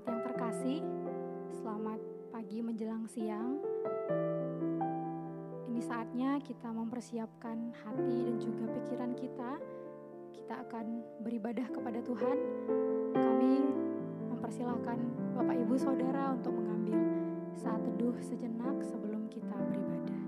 jemaat yang terkasih, selamat pagi menjelang siang. Ini saatnya kita mempersiapkan hati dan juga pikiran kita. Kita akan beribadah kepada Tuhan. Kami mempersilahkan Bapak Ibu Saudara untuk mengambil saat teduh sejenak sebelum kita beribadah.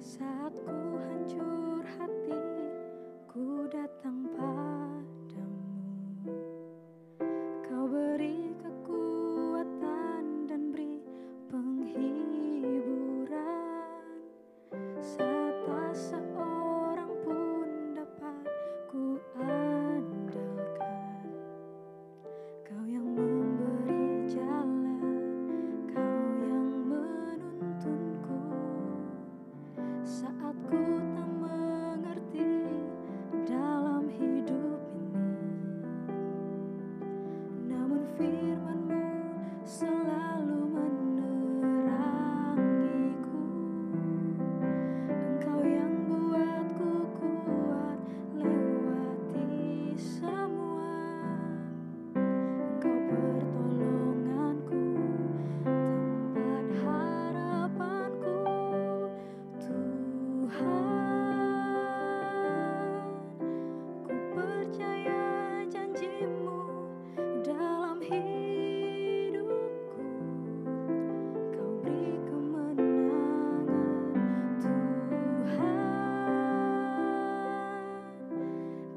Saat ku hancur hati, ku datang padamu. Kau beri kekuatan dan beri penghiburan. Saat tak seorang pun dapat ku andalkan, Kau yang memberi jalan, Kau yang menuntunku. Saat ku tak mengerti dalam hidup ini, namun firman-Mu selalu menerangiku. Engkau yang buatku kuat lewati semua. Engkau pertolonganku, tempat harapanku, Tuhan. Ku percaya janji-Mu dalam hidupku. Kau beri kemenangan, Tuhan.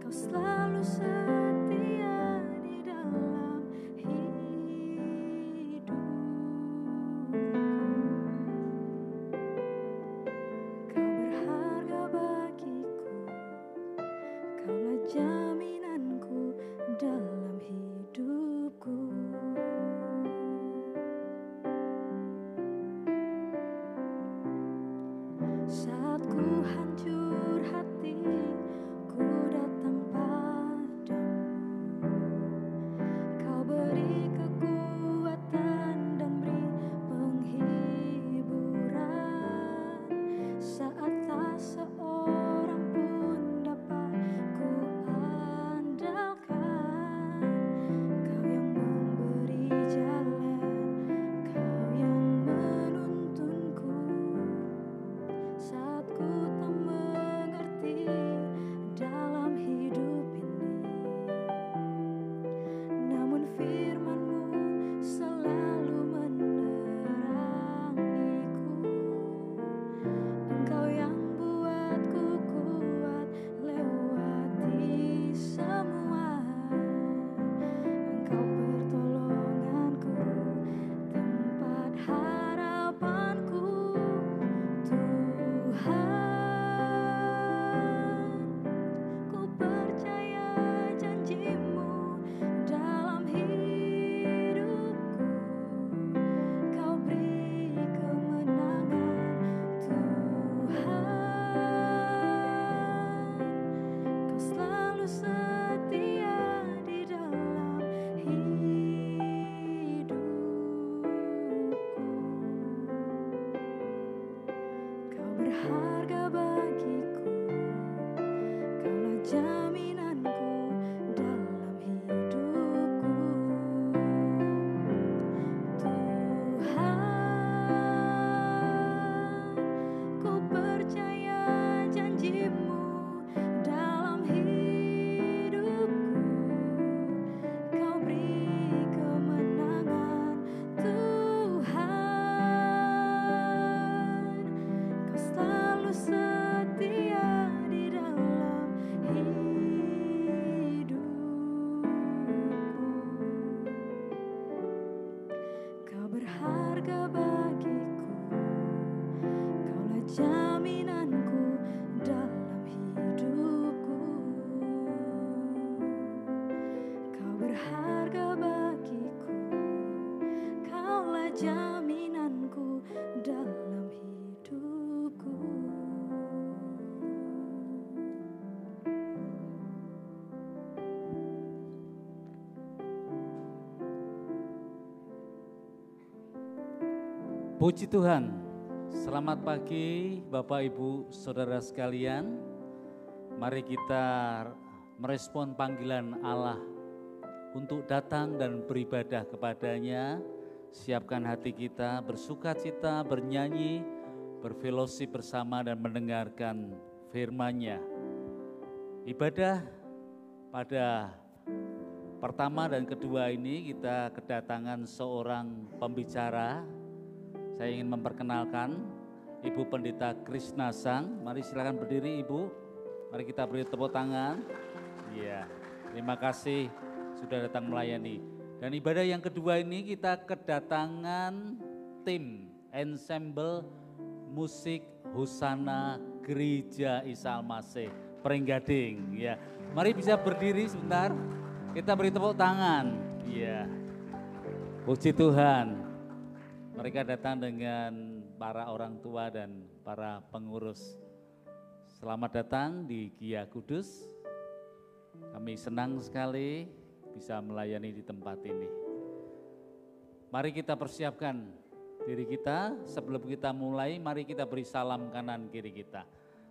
Kau selalu setia di dalam hidupku. Kau berharga bagiku, Kaulah jaminanku dalam hidupku. Saat ku hancur hati, ku datang padamu. Kau beri kekuatan dan beri penghiburan. Saat tak seorang pun dapat ku andalkan, Kau yang memberi jalan, Kau yang menuntunku. Saat ku tak mengerti dalam hidup ini, namun firman-Mu selalu menerangiku. Engkau yang buatku kuat lewati semua. Engkau pertolonganku, tempat harapanku, Tuhan. Ku percaya janji-Mu dalam hidupku. Kau beri kemenangan, Tuhan. Kau selalu setia di dalam hidupku. Kau berharga bagiku, Kaulah jaminanku dalam hidupku. Tuhan, ku percaya janji-Mu dalam hidupku. Kau beri kemenangan, Tuhan. Kau selalu setia di dalam hidupku. Kau berharga bagiku, Kaulah jaminanku dalam hidupku. Kau berharga bagiku, Kaulah jaminanku dalam hidupku. Puji Tuhan, Selamat pagi Bapak Ibu Saudara sekalian. Mari kita merespon panggilan Allah untuk datang dan beribadah kepadanya. Siapkan hati kita, bersukacita, bernyanyi, berfellowship bersama dan mendengarkan firman-Nya. Ibadah pada pertama dan kedua ini kita kedatangan seorang pembicara. Saya ingin memperkenalkan Ibu Pendeta Krishna Sang. Mari silakan berdiri Ibu. Mari kita beri tepuk tangan. Iya, terima kasih sudah datang melayani. Dan ibadah yang kedua ini kita kedatangan tim ensemble musik Hosana Gereja Isa Al-Masih Pringgading. Ya, mari bisa berdiri sebentar. Kita beri tepuk tangan. Iya, puji Tuhan. Mereka datang dengan para orang tua dan para pengurus. Selamat datang di Gia Kudus. Kami senang sekali bisa melayani di tempat ini. Mari kita persiapkan diri kita. Sebelum kita mulai, mari kita beri salam kanan kiri kita.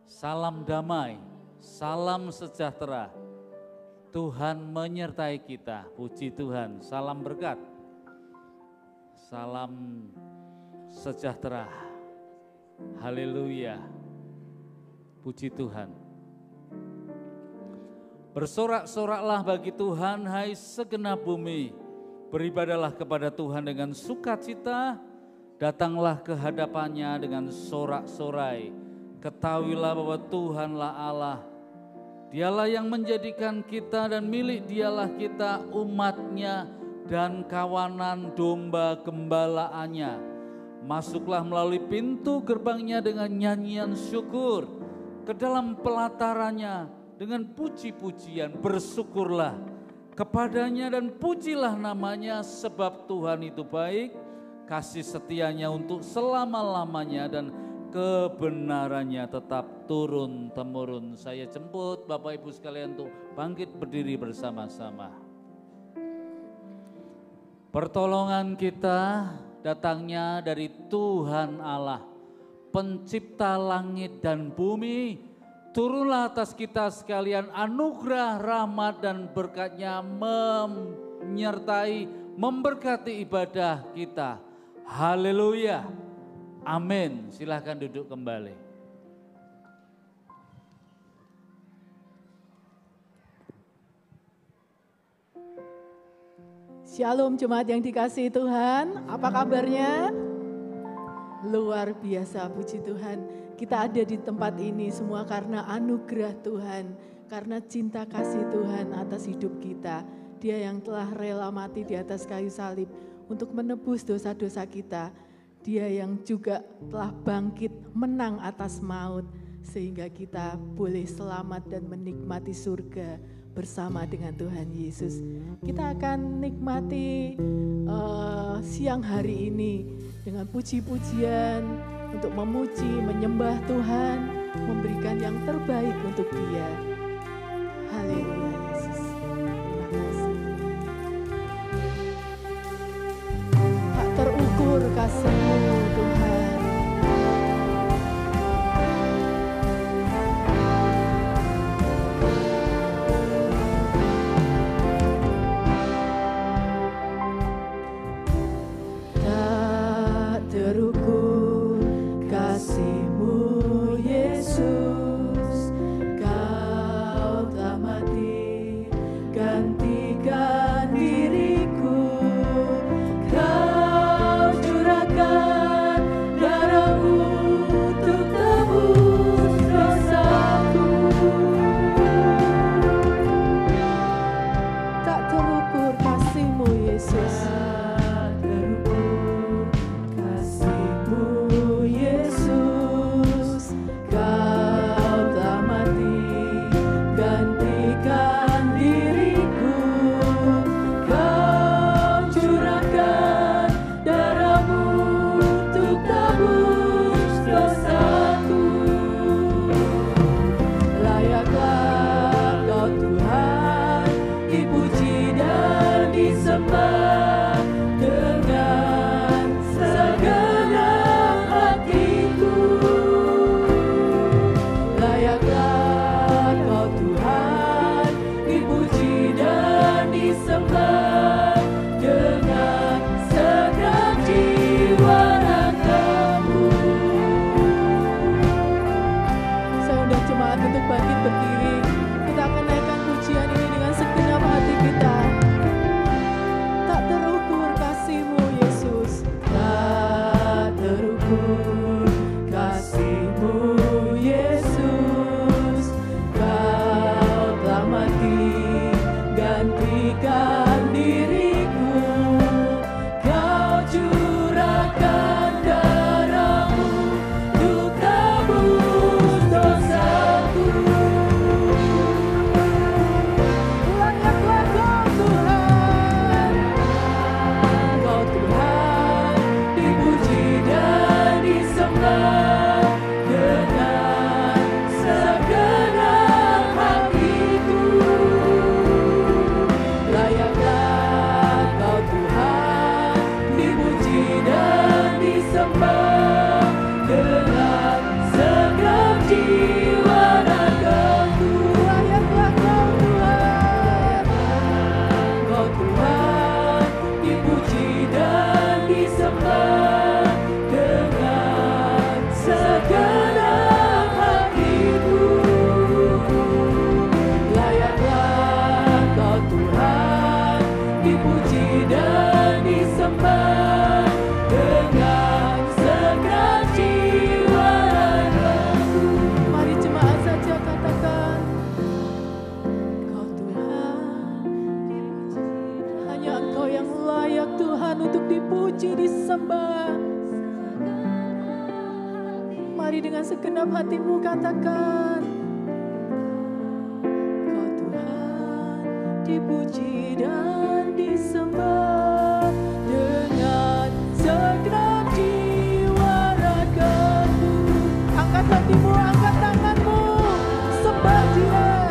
Salam damai, salam sejahtera. Tuhan menyertai kita. Puji Tuhan, salam berkat. Salam sejahtera. Haleluya. Puji Tuhan. Bersorak-soraklah bagi Tuhan, hai segenap bumi. Beribadahlah kepada Tuhan dengan sukacita. Datanglah ke hadapannya dengan sorak-sorai. Ketahuilah bahwa Tuhanlah Allah. Dialah yang menjadikan kita dan milik dialah kita umatnya dan kawanan domba gembalaannya. Masuklah melalui pintu gerbangnya dengan nyanyian syukur. Ke dalam pelatarannya dengan puji-pujian. Bersyukurlah kepadanya dan pujilah namanya, sebab Tuhan itu baik. Kasih setianya untuk selama-lamanya dan kebenarannya tetap turun-temurun. Saya jemput Bapak Ibu sekalian untuk bangkit berdiri bersama-sama. Pertolongan kita datangnya dari Tuhan Allah, pencipta langit dan bumi. Turunlah atas kita sekalian anugerah, rahmat dan berkat-Nya menyertai, memberkati ibadah kita. Haleluya. Amin. Silahkan duduk kembali. Shalom jemaat yang dikasihi Tuhan, apa kabarnya? Luar biasa, puji Tuhan. Kita ada di tempat ini semua karena anugerah Tuhan, karena cinta kasih Tuhan atas hidup kita. Dia yang telah rela mati di atas kayu salib untuk menebus dosa-dosa kita. Dia yang juga telah bangkit menang atas maut sehingga kita boleh selamat dan menikmati surga bersama dengan Tuhan Yesus. Kita akan nikmati siang hari ini dengan puji-pujian untuk memuji, menyembah Tuhan, memberikan yang terbaik untuk Dia. Haleluya Yesus. Terima kasih. Tak terukur kasih-Mu Tuhan. Terukur kasih-Mu Yesus, Kau telah mati gantikan diriku. Kau curahkan segenap hatimu katakan, Kau Tuhan dipuji dan disembah dengan segenap jiwa ragaku. Angkat hatimu, angkat tanganmu, sembah Dia.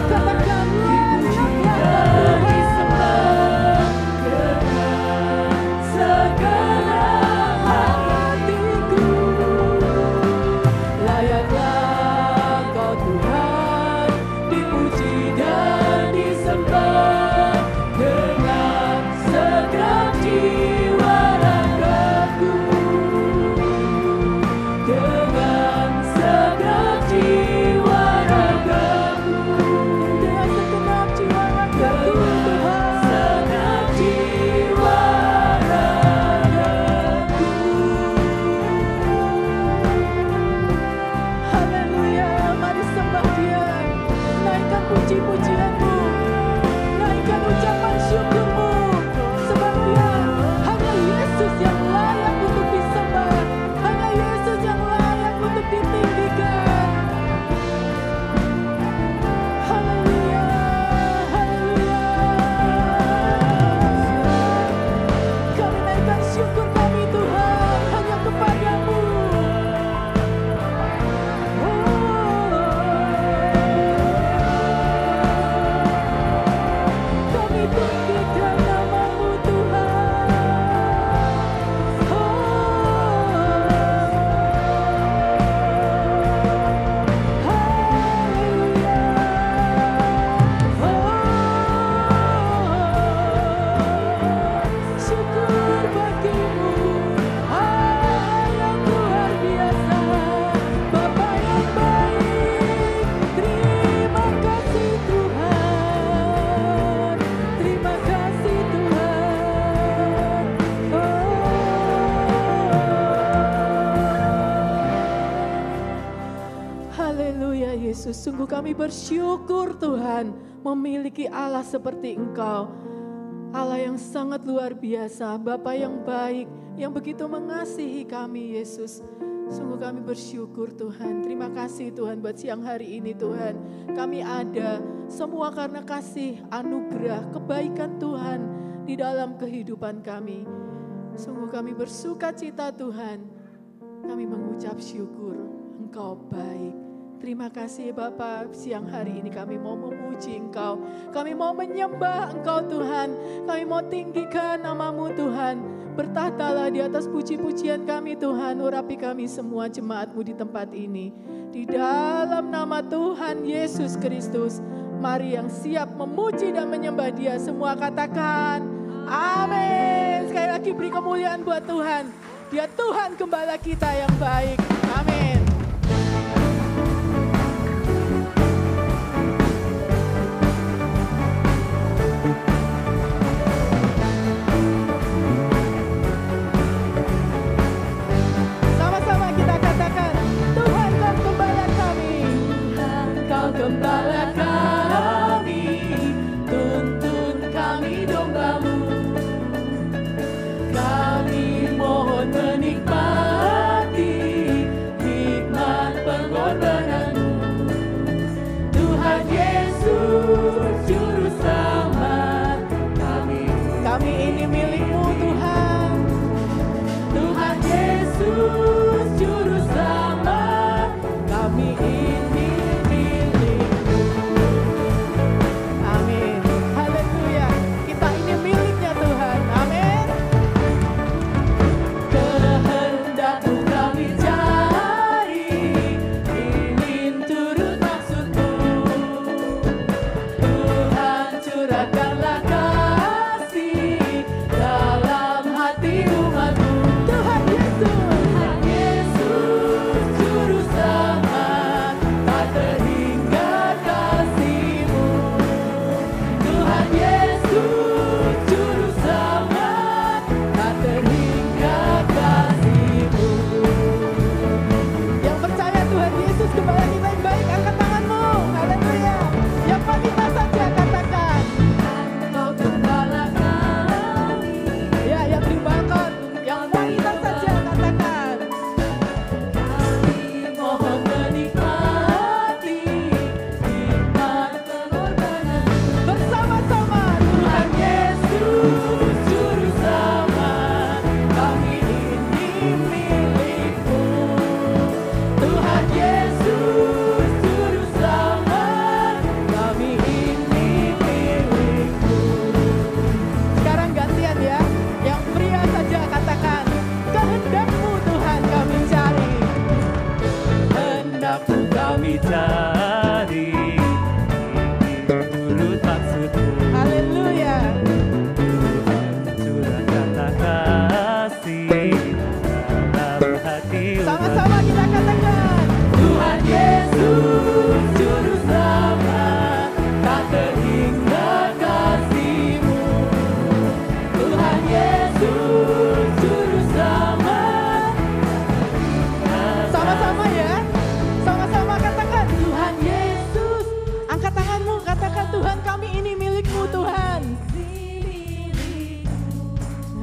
Katakan layaklah disembah dengan segenap hatiku. Layaklah Kau Tuhan dipuji dan disembah dengan segenap jiwa ragaku. Dengan segenap jiwa ragaku. Dengan segenap jiwa ragaku, Tuhan. Segenap jiwa ragaku. Haleluya, mari sembah Dia. Naikkan puji-pujianmu, naikkan ucapan syukurmu. Sebab Dia hanya Yesus yang layak untuk disembah, hanya Yesus yang layak untuk ditinggikan. Haleluya, haleluya. Kami naikkan syukur kami Tuhan hanya kepadamu. Kami tinggikan namamu Tuhan. Syukur bagimu, Allah yang luar biasa, Bapa yang baik. Terima kasih Tuhan, terima kasih Tuhan. Haleluya Yesus, sungguh kami bersyukur Tuhan memiliki Allah seperti Engkau. Allah yang sangat luar biasa, Bapa yang baik, yang begitu mengasihi kami Yesus. Sungguh kami bersyukur Tuhan. Terima kasih Tuhan buat siang hari ini Tuhan. Kami ada semua karena kasih, anugerah, kebaikan Tuhan di dalam kehidupan kami. Sungguh kami bersuka cita Tuhan. Kami mengucap syukur, Engkau baik. Terima kasih Bapa, siang hari ini kami mau memuji Engkau. Kami mau menyembah Engkau Tuhan. Kami mau tinggikan namamu Tuhan. Bertahtalah di atas puji-pujian kami Tuhan. Urapi kami semua jemaat-Mu di tempat ini. Di dalam nama Tuhan Yesus Kristus. Mari yang siap memuji dan menyembah Dia semua katakan amin. Sekali lagi beri kemuliaan buat Tuhan. Dia Tuhan Gembala kita yang baik. Amin. Sama-sama kita katakan, Tuhan Kau Gembala kami. Tuhan Kau Gembala kami, tuntun kami domba-Mu. Kami mohon menikmati hikmat pengorbanan-Mu. Tuhan Yesus Juru Selamat kami ini milik-Mu Tuhan. Tuhan Yesus Juru Selamat, kami ini milik-Mu. Amin. Haleluya. Kita ini miliknya Tuhan. Amin. Kehendak-Mu kami cari, ingin turut maksud-Mu. Tuhan curahkanlah kasih dalam hati umat-Mu. Tuhan Yesus Juru Selamat, tak terhingga kasih-Mu. Tuhan Yesus Juru Selamat, tak terhingga kasih-Mu. Yang percaya Tuhan Yesus Gembala kita yang baik, angkat tanganmu. Haleluya. Yang wanita saja katakan, Kau Gembala kami. Ya, yang di balkon, yang wanita saja katakan, kami mohon kami cari, turut maksudmu. Haleluya. Tuhan curahkan kasih dalam hati. Sama-sama kita katakan, Tuhan Yesus Juru Selamat, tak terhingga kasih-Mu. Tuhan Yesus Juru Selamat. Sama-sama ya, sama-sama katakan, Tuhan Yesus. Angkat tanganmu, katakan, Tuhan kami ini milik-Mu Tuhan.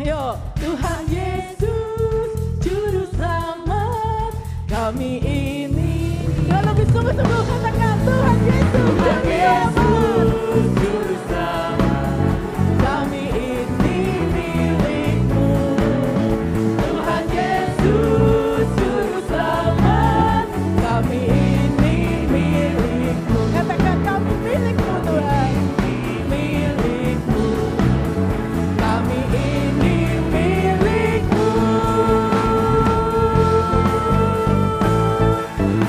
Ayo, Tuhan Yesus Juru Selamat, kami ini. Kalau lebih sungguh-sungguh katakan, Tuhan Yesus Juru Selamat, kami ini milik-Mu. Tuhan Yesus Juru Selamat, kami ini milik-Mu. Katakan, kami milik-Mu Tuhan, milik-Mu. Kami ini milik-Mu.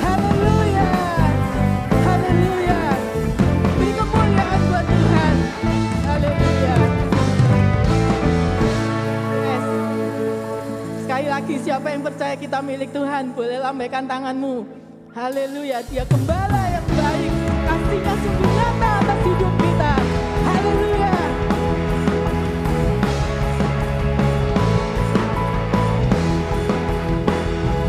Haleluya, haleluya. Beri kemuliaan buat Tuhan. Haleluya. Yes. Sekali lagi, siapa yang percaya kita milik Tuhan, boleh lambaikan tanganmu. Haleluya, Dia gembala yang baik, kasih-Nya sungguh nyata atas hidup kita. Haleluya.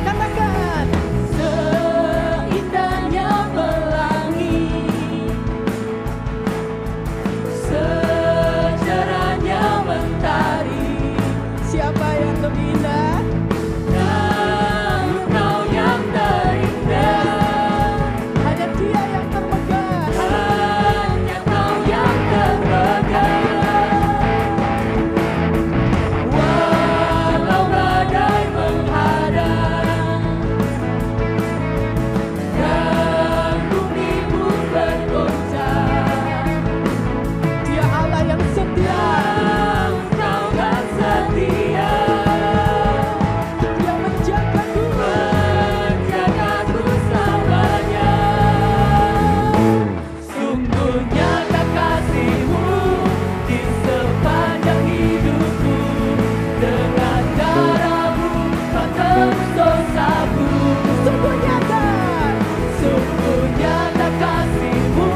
Katakan, seindahnya pelangi, secerahnya mentari. Siapa yang lebih indah? Engkau yang terindah. Hanya Dia yang termegah. Hanya Kau yang termegah. Walau badai menghadang dan bumi pun bergoncang, Dia Allah yang setia. Engkau kan setia. Dia menjagaku selamanya. Sungguh nyata kasih-Mu di sepanjang hidupku. Dengan darah-Mu Kau tebus dosaku. Sungguh nyata kasih-Mu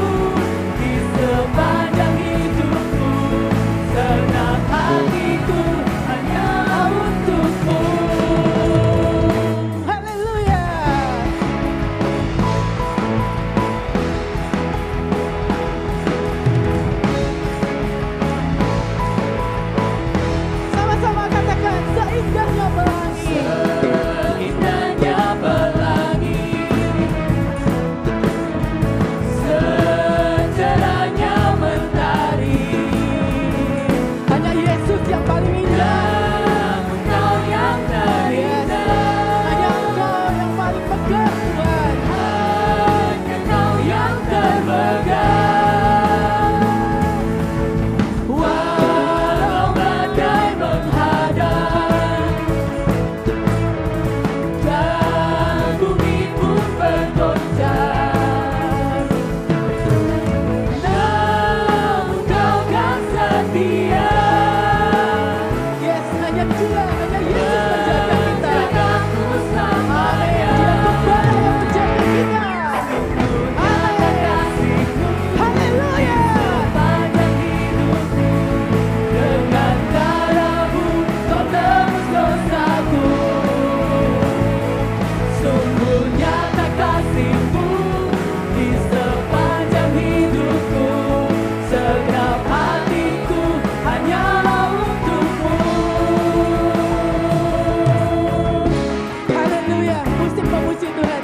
di sepanjang hidupku. Senang hatiku hanya untuk-Mu. Haleluya. Sama-sama katakan, seindahnya pelangi. Seindahnya pelangi, secerahnya mentari. Hanya Yesus yang paling indah. Engkau yang terindah. Hanya Engkau yang paling megah Tuhan. Hanya Kau yang termegah. Walau badai menghadang dan bumi pun bergoncang, namun Kau kan setia. Yes, hanya Dia, hanya Yesus menjaga kita. Amin. Dia gembala yang menjaga kita. Haleluya. Sepanjang hidupku, dengan darah-Mu Kau tebus dosaku. Sungguh nyata kasih-Mu di sepanjang hidupku. Segenap hatiku hanyalah untuk-Mu. Haleluya, musik memuji Tuhan.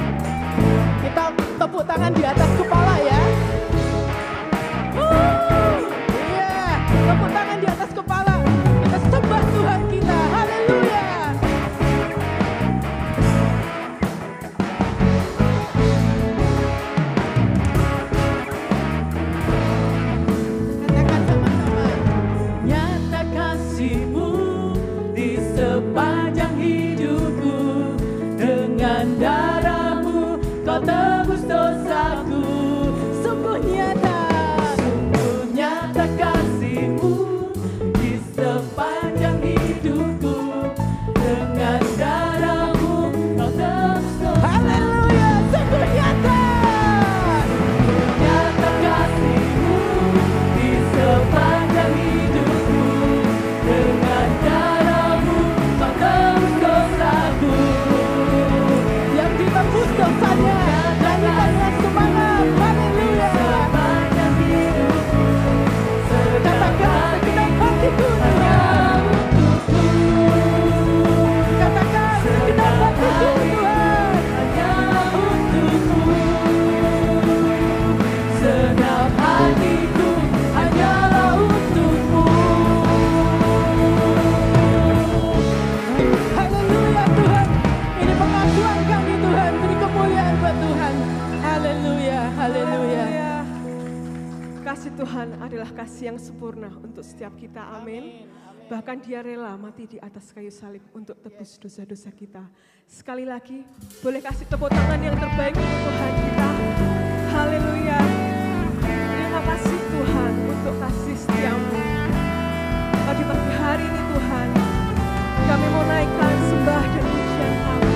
Kita tepuk tangan di atas kepala ya. Iya, tepuk tangan di atas kepala. Kita sembah Tuhan kita. Haleluya. Katakan sama-sama, nyata kasih-Mu di sepanjang hidupku. Dengan darah-Mu Kau tebus dosaku. Sungguh nyata kasih-Mu di sepanjang hidupku. Dengan darah-Mu Kau tebus dosaku. Haleluya, sungguh nyata. Nyata kasih-Mu di sepanjang hidupku. Dengan darah-Mu Kau tebus dosaku. Yang ditebus dosanya, nyanyikanlah semangat. Haleluya. Katakan segenap hatiku Tuhan. Katakan segenap hatiku Tuhan. Hanyalah untukmu. Segenap hatiku hanyalah untukmu. Haleluya Tuhan. Ini pengakuan kami Tuhan. Beri kemuliaan buat Tuhan. Haleluya, haleluya. Kasih Tuhan adalah kasih yang sempurna untuk setiap kita, amin. Bahkan Dia rela mati di atas kayu salib untuk tebus dosa-dosa kita. Sekali lagi, boleh kasih tepuk tangan yang terbaik untuk Tuhan kita. Haleluya. Terima kasih Tuhan untuk kasih setia-Mu. Pada pagi hari ini Tuhan, kami mau naikkan sembah dan pujian kami.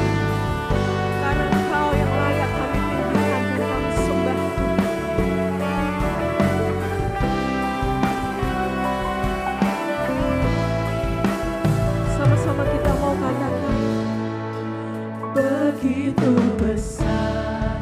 Karena Engkau yang layak kami tinggikan dan kami sembah. Sama-sama kita mau katakan, begitu besar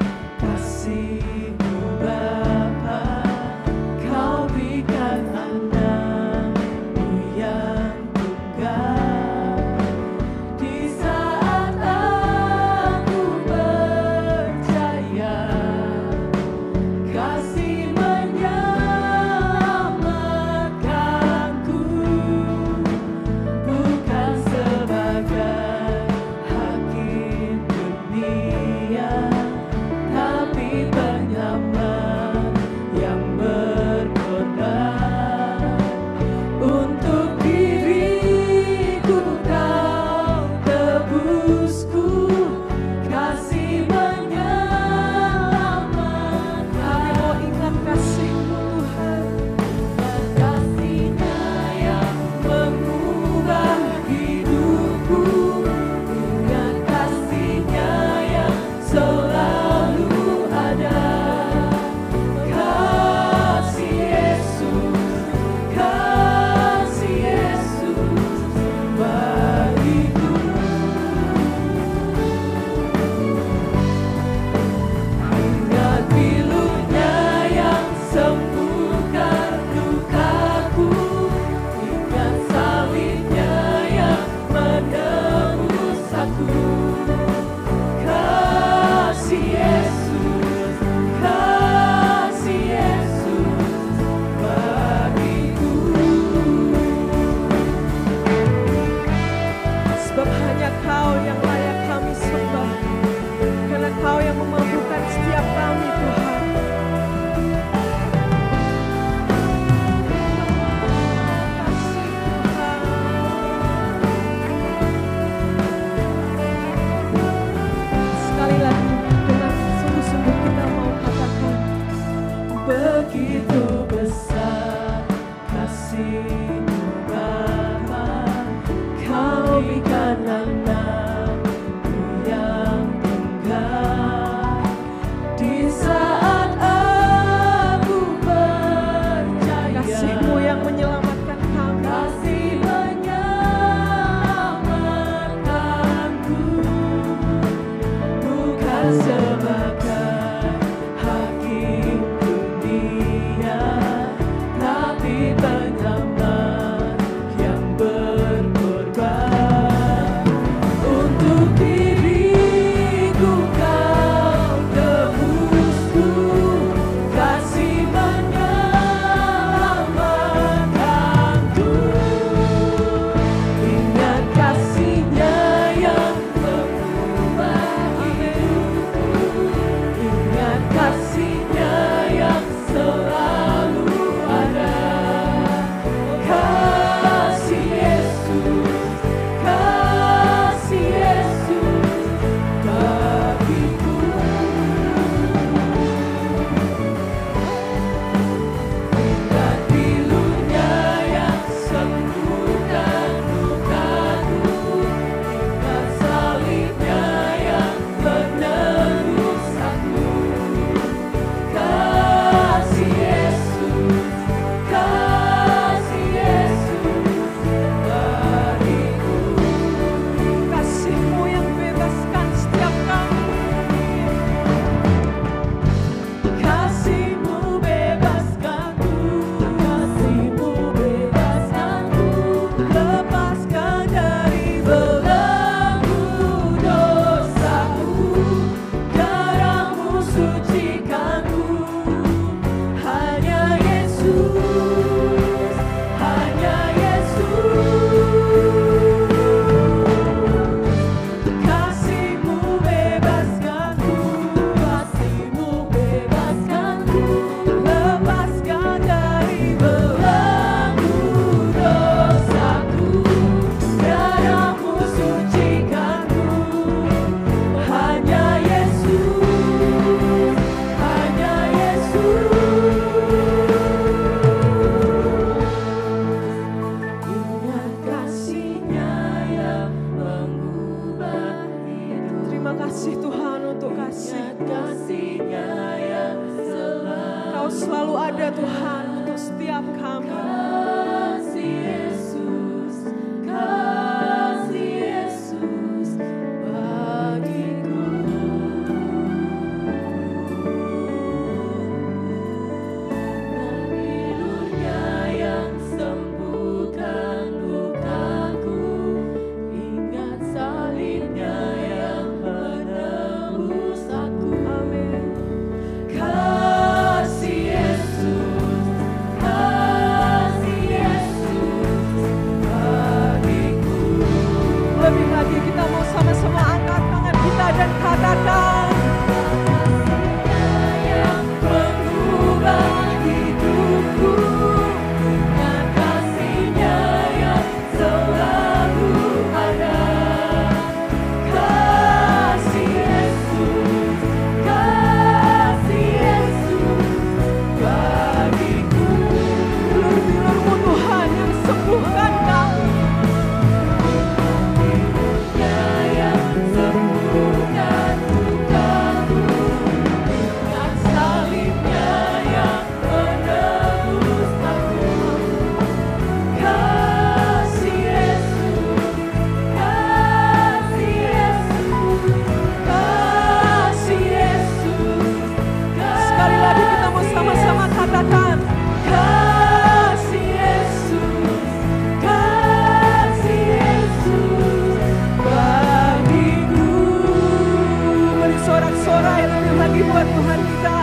selalu ada Tuhan untuk setiap kami. Kasih Yesus, kasih Yesus bagiku. Nurnya yang sembuhkan lukaku, ingat salibnya yang menebus aku. Amin. Kasih Yesus, kasih Yesus bagiku. Lebih lagi kita mau sama-sama angkat tangan kita dan katakan, Yang mengubah hidupku, ingat kasih-Nya yang selalu ada. Kasih Yesus, kasih Yesus bagiku. bilur-bilur-Mu Tuhan yang sembuhkan kami. Yang sembuhkan lukaku, ingat salibnya yang menebus aku. Kasih Yesus, kasih Yesus, kasih Yesus. Sekali lagi kita mau sama-sama katakan, Kasih Yesus, kasih Yesus bagiku. beri sorak-sorai lebih lagi buat Tuhan kita.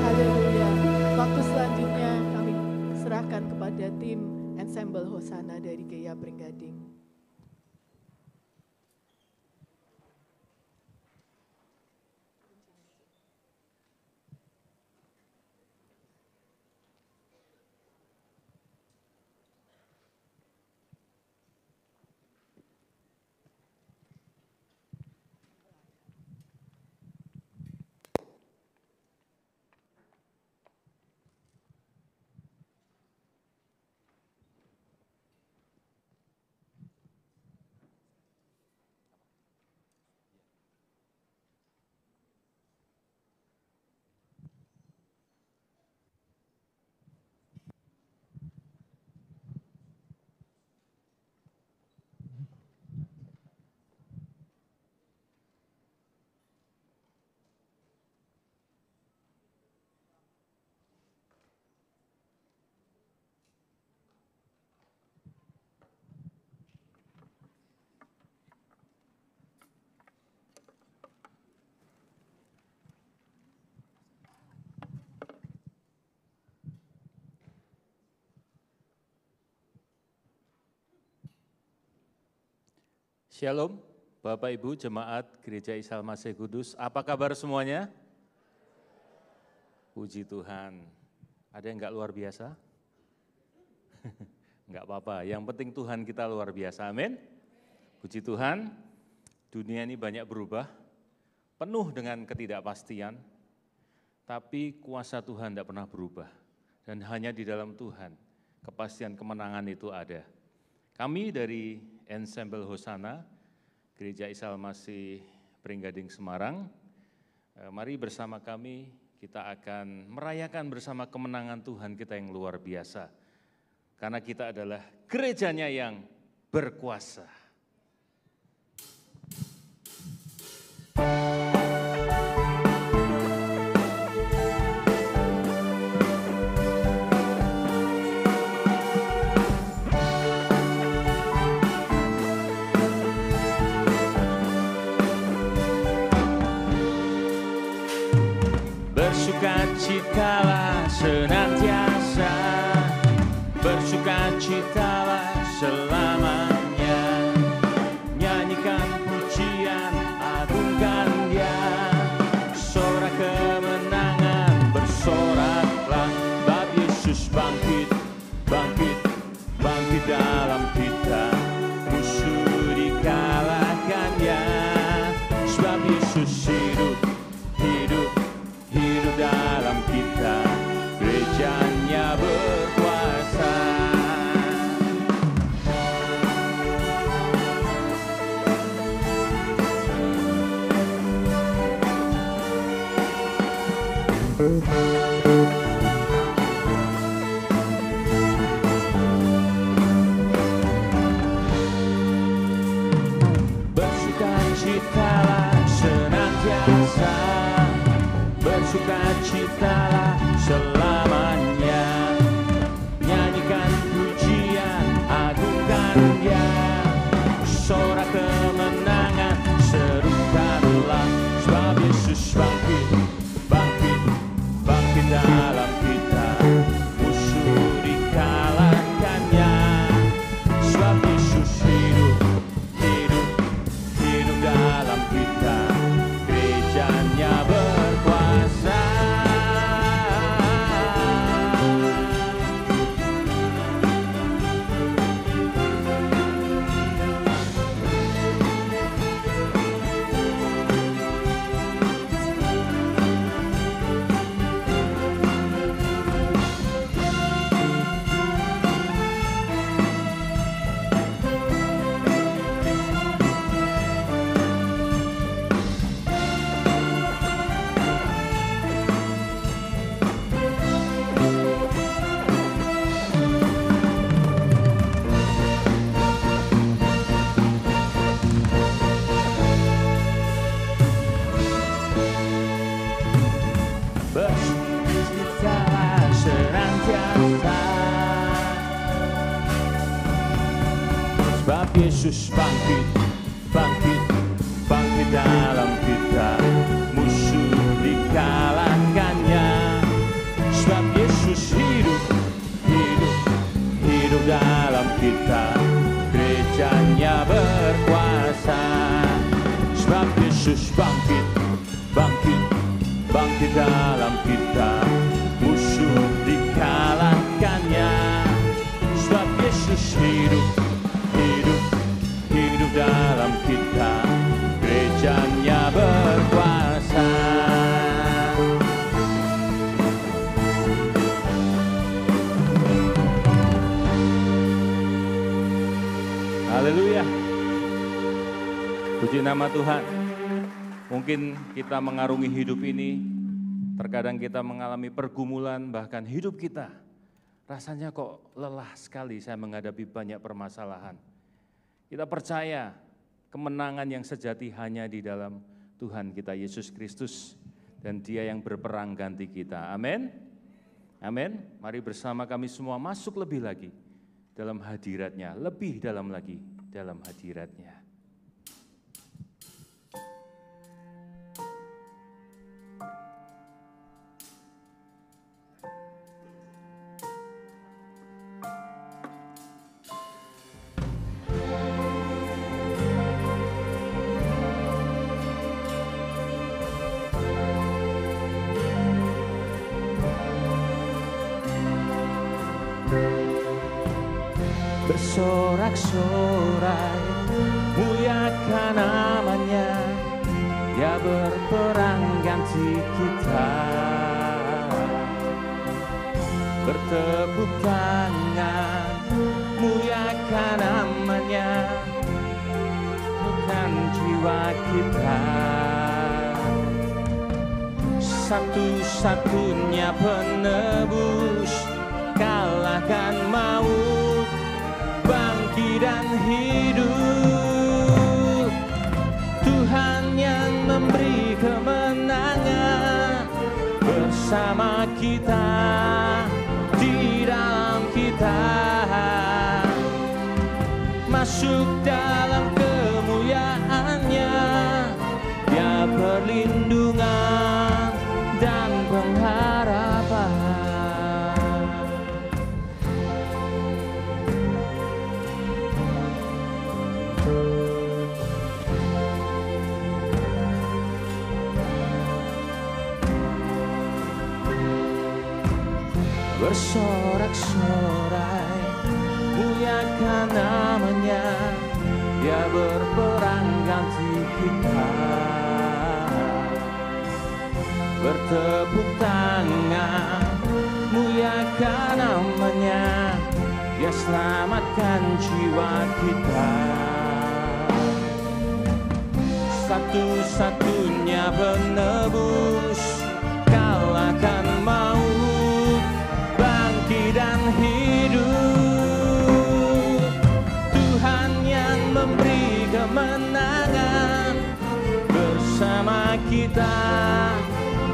Haleluya. Waktu selanjutnya kami serahkan kepada tim Ensemble Hosana dari Gaya Pringgading. Shalom, Bapak Ibu Jemaat Gereja Isa Al-Masih Kudus, apa kabar semuanya? Puji Tuhan, ada yang enggak luar biasa? Enggak apa-apa, yang penting Tuhan kita luar biasa, amin. Puji Tuhan, dunia ini banyak berubah, penuh dengan ketidakpastian, tapi kuasa Tuhan tidak pernah berubah. Dan hanya di dalam Tuhan, kepastian kemenangan itu ada. Kami dari Ensemble Hosana, Gereja Isa Al-Masih Pringgading Semarang, mari bersama kami kita akan merayakan bersama kemenangan Tuhan kita yang luar biasa. Karena kita adalah gerejanya yang berkuasa. Bersukacitalah senantiasa, bersukacitalah selamanya. Nyanyikan pujian, agungkan Dia, sorak kemenangan bersoraklah. Bab Yesus bangkit, bangkit, bangkit dalam kita, musuh dikalahkannya. Sebab Yesus hidup, hidup, hidup dalam kita, gerejanya berkuasa. Bersukacitalah senantiasa, bersukacitalah selamanya. Nyanyikan pujian, agungkan Dia, sorak kemenangan serukanlah, sebab Yesus bangkit, bangkit, bangkit dalam kita, musuh dikalahkannya. Sebab Yesus hidup, hidup, hidup dalam kita, gerejanya berkuasa. Bersukacitalah senantiasa, sebab Yesus bangkit, bangkit, bangkit dalam kita, musuh dikalahkannya. Sebab Yesus hidup, hidup, hidup dalam kita, gerejanya berkuasa. Sebab Yesus bangkit, bangkit, bangkit dalam kita, musuh dikalahkannya. Sebab Yesus hidup, hidup, hidup dalam kita, gerejanya berkuasa. Haleluya. Puji nama Tuhan. Mungkin kita mengarungi hidup ini, terkadang kita mengalami pergumulan, bahkan hidup kita rasanya kok lelah sekali saya menghadapi banyak permasalahan. Kita percaya kemenangan yang sejati hanya di dalam Tuhan kita Yesus Kristus, dan Dia yang berperang ganti kita. Amin. Amin. Mari bersama kami semua masuk lebih lagi dalam hadirat-Nya, lebih dalam lagi dalam hadirat-Nya. Bersorak-sorai, muliakan namanya, Dia berperang ganti kita. Bertepuk tangan, muliakan namanya, bukan jiwa kita. Satu-satunya penebus, kalahkan maut, bangkit dan hidup. Tuhan yang memberi kemenangan bersama kita, di dalam kita, masuk dalam kemuliaan-Nya. Dia perlindungan dan pengharapan. Bersorak-sorai, muliakan namanya, Dia berperang ganti kita. Bertepuk tangan, muliakan namanya, Dia selamatkan jiwa kita. Satu-satunya penebus, kalahkan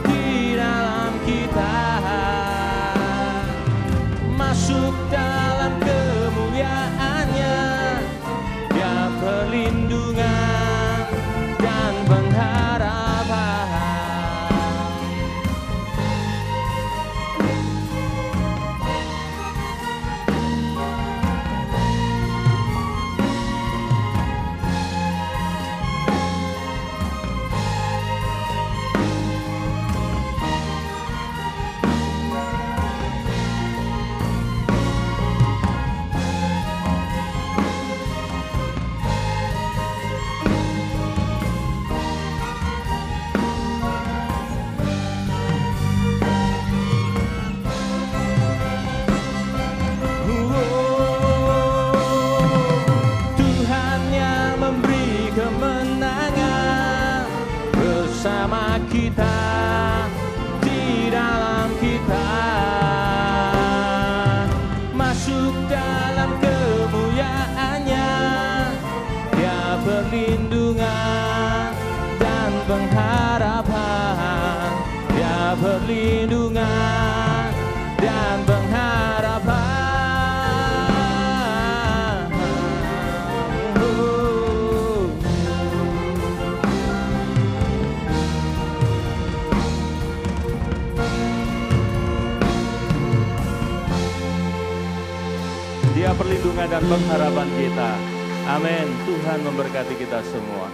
di dalam kita, masuk dalam kemuliaan-Nya, Dia perlindungan dan pengharapan. Tuhan yang memberi kemenangan bersama kita, di dalam kita, masuk dalam kemuliaan-Nya, Dia perlindungan dan pengharapan, Dia perlindungan dan pengharapan. Dia perlindungan dan pengharapan kita. Amin. Tuhan memberkati kita semua.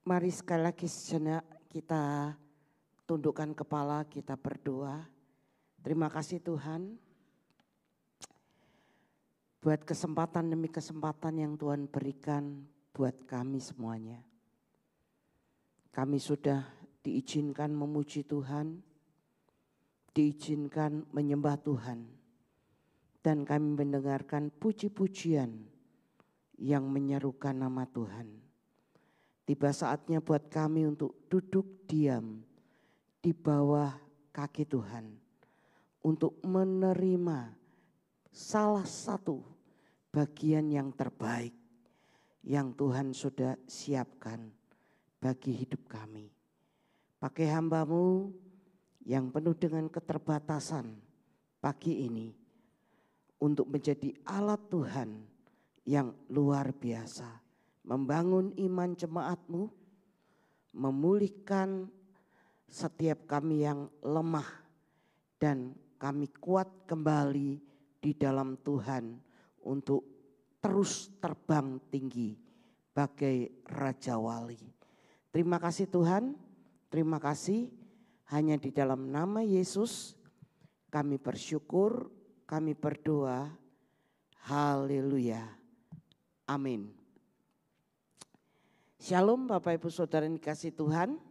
Mari sekali lagi sejenak kita tundukkan kepala, kita berdoa. Terima kasih Tuhan buat kesempatan demi kesempatan yang Tuhan berikan buat kami semuanya. Kami sudah diizinkan memuji Tuhan, diizinkan menyembah Tuhan, dan kami mendengarkan puji-pujian yang menyerukan nama Tuhan. Tiba saatnya buat kami untuk duduk diam di bawah kaki Tuhan, untuk menerima salah satu bagian yang terbaik yang Tuhan sudah siapkan bagi hidup kami. Pakai hamba-Mu yang penuh dengan keterbatasan pagi ini untuk menjadi alat Tuhan yang luar biasa. Membangun iman jemaat-Mu, memulihkan setiap kami yang lemah, dan kami kuat kembali di dalam Tuhan untuk terus terbang tinggi bagai Raja Wali. Terima kasih Tuhan, terima kasih. Hanya di dalam nama Yesus kami bersyukur, kami berdoa. Haleluya. Amin. Shalom Bapak Ibu Saudara yang dikasihi Tuhan.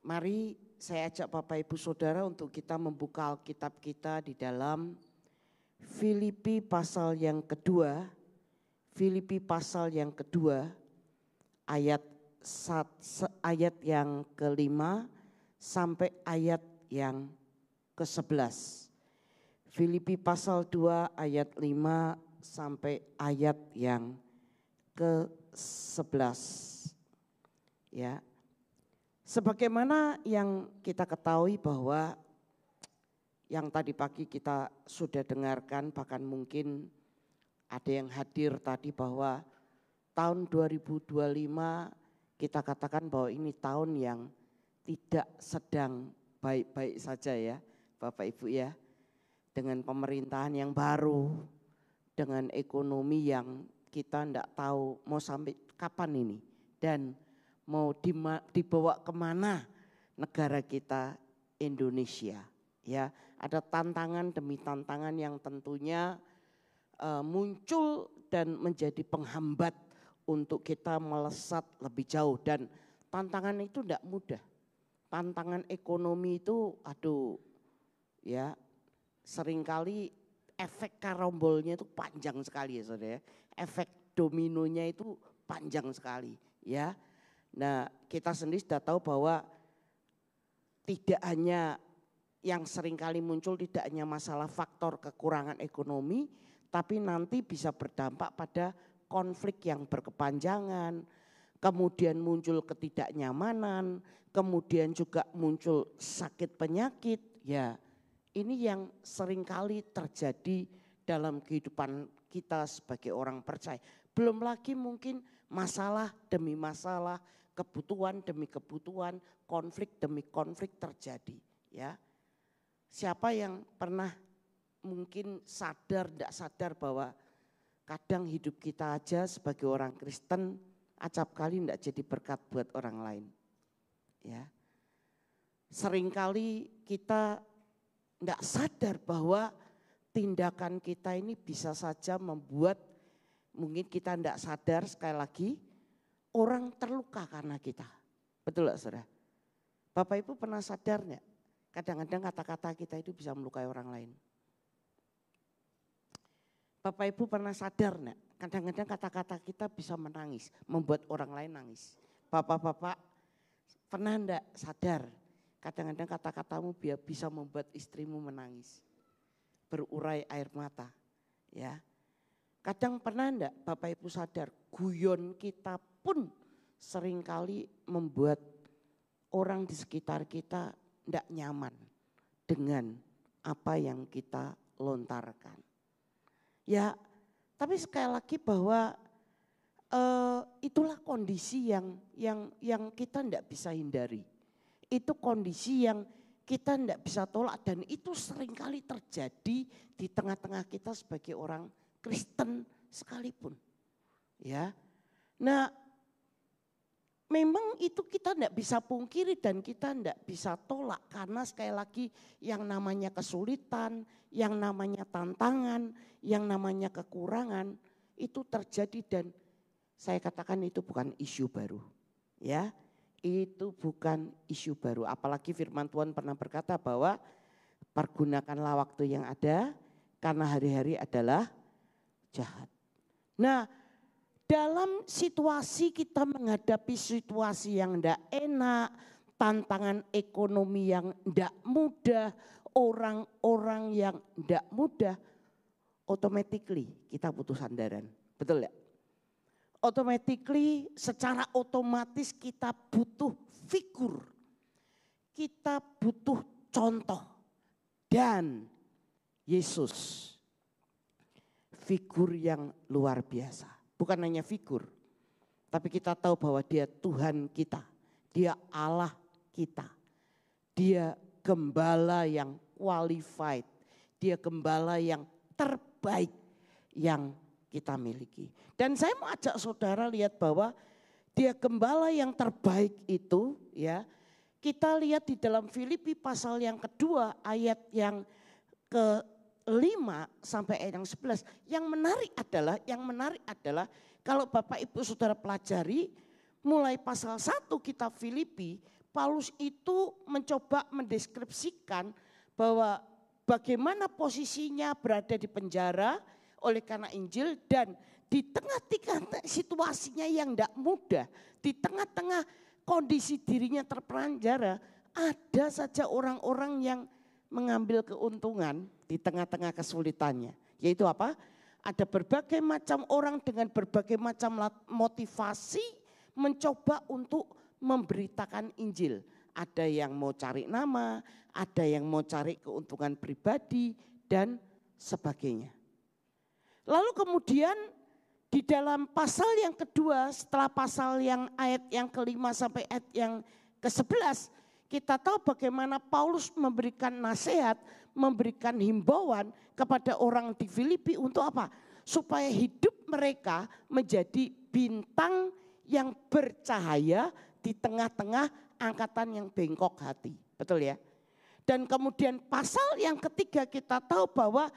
Mari saya ajak Bapak Ibu Saudara untuk kita membuka Alkitab kita di dalam Filipi pasal yang kedua. Filipi pasal yang kedua ayat yang ke-5 sampai ayat yang ke-11. Filipi pasal 2 ayat 5 sampai ayat yang ke-11. Ya. Sebagaimana yang kita ketahui bahwa yang tadi pagi kita sudah dengarkan, bahkan mungkin ada yang hadir tadi, bahwa tahun 2025 kita katakan bahwa ini tahun yang tidak sedang baik-baik saja ya Bapak Ibu ya. Dengan pemerintahan yang baru, dengan ekonomi yang kita tidak tahu mau sampai kapan ini dan mau dibawa kemana negara kita Indonesia. Ya, ada tantangan demi tantangan yang tentunya muncul dan menjadi penghambat untuk kita melesat lebih jauh. Dan tantangan itu tidak mudah. Tantangan ekonomi itu ya seringkali efek karombolnya itu panjang sekali ya saudara. Efek dominonya itu panjang sekali ya. Nah kita sendiri sudah tahu bahwa tidak hanya yang seringkali muncul tidak hanya masalah faktor kekurangan ekonomi, tapi nanti bisa berdampak pada konflik yang berkepanjangan, kemudian muncul ketidaknyamanan, kemudian juga muncul sakit penyakit. Ya, ini yang seringkali terjadi dalam kehidupan kita sebagai orang percaya. Belum lagi mungkin masalah demi masalah, kebutuhan demi kebutuhan, konflik demi konflik terjadi. Ya, siapa yang pernah mungkin sadar, tidak sadar bahwa kadang hidup kita aja sebagai orang Kristen acap kali tidak jadi berkat buat orang lain. Ya, seringkali kita tidak sadar bahwa tindakan kita ini bisa saja membuat mungkin kita tidak sadar sekali lagi orang terluka karena kita. Betul gak saudara? Bapak Ibu pernah sadar gak? Kadang-kadang kata-kata kita itu bisa melukai orang lain. Bapak Ibu pernah sadar enggak? Kadang-kadang kata-kata kita bisa menangis, membuat orang lain nangis. Bapak-bapak pernah enggak sadar? Kadang-kadang kata-katamu bisa membuat istrimu menangis. Berurai air mata. Ya. Kadang pernah enggak Bapak Ibu sadar, guyon kita pun seringkali membuat orang di sekitar kita tidak nyaman dengan apa yang kita lontarkan. Ya, tapi sekali lagi bahwa itulah kondisi yang kita tidak bisa hindari. Itu kondisi yang kita tidak bisa tolak dan itu seringkali terjadi di tengah-tengah kita sebagai orang Kristen sekalipun. Ya, nah memang itu kita tidak bisa pungkiri dan kita tidak bisa tolak karena sekali lagi yang namanya kesulitan, yang namanya tantangan, yang namanya kekurangan itu terjadi dan saya katakan itu bukan isu baru. Ya, itu bukan isu baru. Apalagi firman Tuhan pernah berkata bahwa pergunakanlah waktu yang ada karena hari-hari adalah jahat. Nah, dalam situasi kita menghadapi situasi yang tidak enak, tantangan ekonomi yang tidak mudah, orang-orang yang tidak mudah, automatically kita butuh sandaran. Betul ya? Automatically secara otomatis kita butuh figur, kita butuh contoh dan Yesus figur yang luar biasa. Bukan hanya figur, tapi kita tahu bahwa dia Tuhan kita, dia Allah kita. Dia gembala yang qualified, dia gembala yang terbaik yang kita miliki. Dan saya mau ajak saudara lihat bahwa dia gembala yang terbaik itu ya, kita lihat di dalam Filipi pasal yang kedua ayat yang ke-5 sampai ayat yang 11. Yang menarik adalah kalau Bapak Ibu Saudara pelajari mulai pasal 1 kitab Filipi, Paulus itu mencoba mendeskripsikan bahwa bagaimana posisinya berada di penjara oleh karena Injil dan di tengah-tengah situasinya yang tidak mudah, di tengah-tengah kondisi dirinya terperanjara, ada saja orang-orang yang mengambil keuntungan di tengah-tengah kesulitannya. Yaitu apa? Ada berbagai macam orang dengan berbagai macam motivasi mencoba untuk memberitakan Injil. Ada yang mau cari nama, ada yang mau cari keuntungan pribadi dan sebagainya. Lalu kemudian di dalam pasal yang kedua setelah pasal yang ayat yang ke-5 sampai ayat yang ke-11, kita tahu bagaimana Paulus memberikan nasihat, memberikan himbauan kepada orang di Filipi untuk apa? Supaya hidup mereka menjadi bintang yang bercahaya di tengah-tengah angkatan yang bengkok hati. Betul ya? Dan kemudian pasal yang ketiga kita tahu bahwa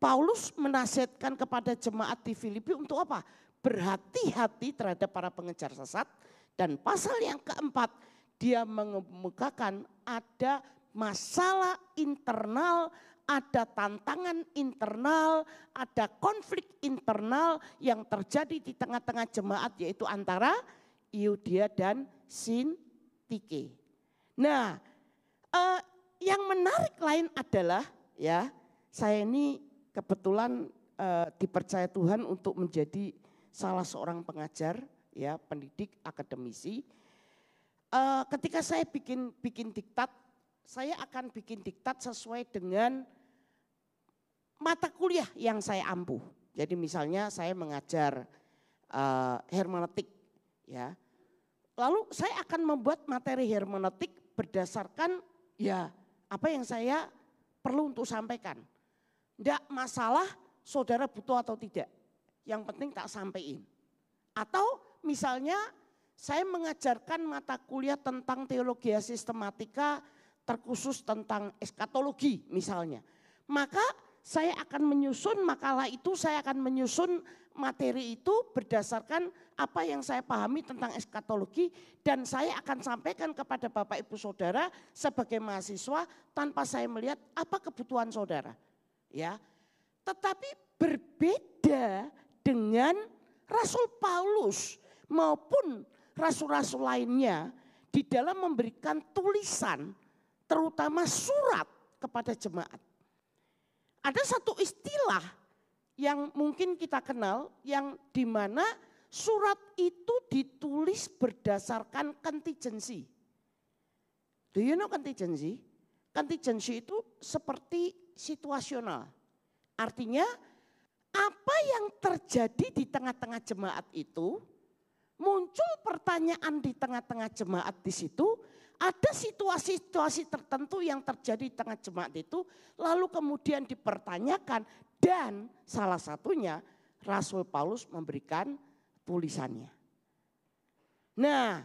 Paulus menasihatkan kepada jemaat di Filipi untuk apa? Berhati-hati terhadap para pengejar sesat. Dan pasal yang keempat, dia mengemukakan ada masalah internal, ada tantangan internal, ada konflik internal yang terjadi di tengah-tengah jemaat, yaitu antara Yudia dan Sintike. Nah, yang menarik lain adalah ya, saya ini kebetulan dipercaya Tuhan untuk menjadi salah seorang pengajar, ya, pendidik, akademisi. Ketika saya bikin diktat, saya akan bikin diktat sesuai dengan mata kuliah yang saya ampuh. Jadi misalnya saya mengajar hermeneutik, ya. Lalu saya akan membuat materi hermeneutik berdasarkan ya apa yang saya perlu untuk sampaikan. Tidak masalah saudara butuh atau tidak, yang penting tak sampaikan. Atau misalnya saya mengajarkan mata kuliah tentang teologi sistematika terkhusus tentang eskatologi misalnya. Maka saya akan menyusun makalah itu, saya akan menyusun materi itu berdasarkan apa yang saya pahami tentang eskatologi, dan saya akan sampaikan kepada Bapak Ibu Saudara sebagai mahasiswa tanpa saya melihat apa kebutuhan saudara. Ya, tetapi berbeda dengan Rasul Paulus maupun rasul-rasul lainnya di dalam memberikan tulisan, terutama surat kepada jemaat. Ada satu istilah yang mungkin kita kenal, yang dimana surat itu ditulis berdasarkan contingency. Do you know contingency? Contingency itu seperti situasional. Artinya apa yang terjadi di tengah-tengah jemaat itu, muncul pertanyaan di tengah-tengah jemaat di situ, ada situasi-situasi tertentu yang terjadi di tengah jemaat itu, lalu kemudian dipertanyakan, dan salah satunya Rasul Paulus memberikan tulisannya. Nah,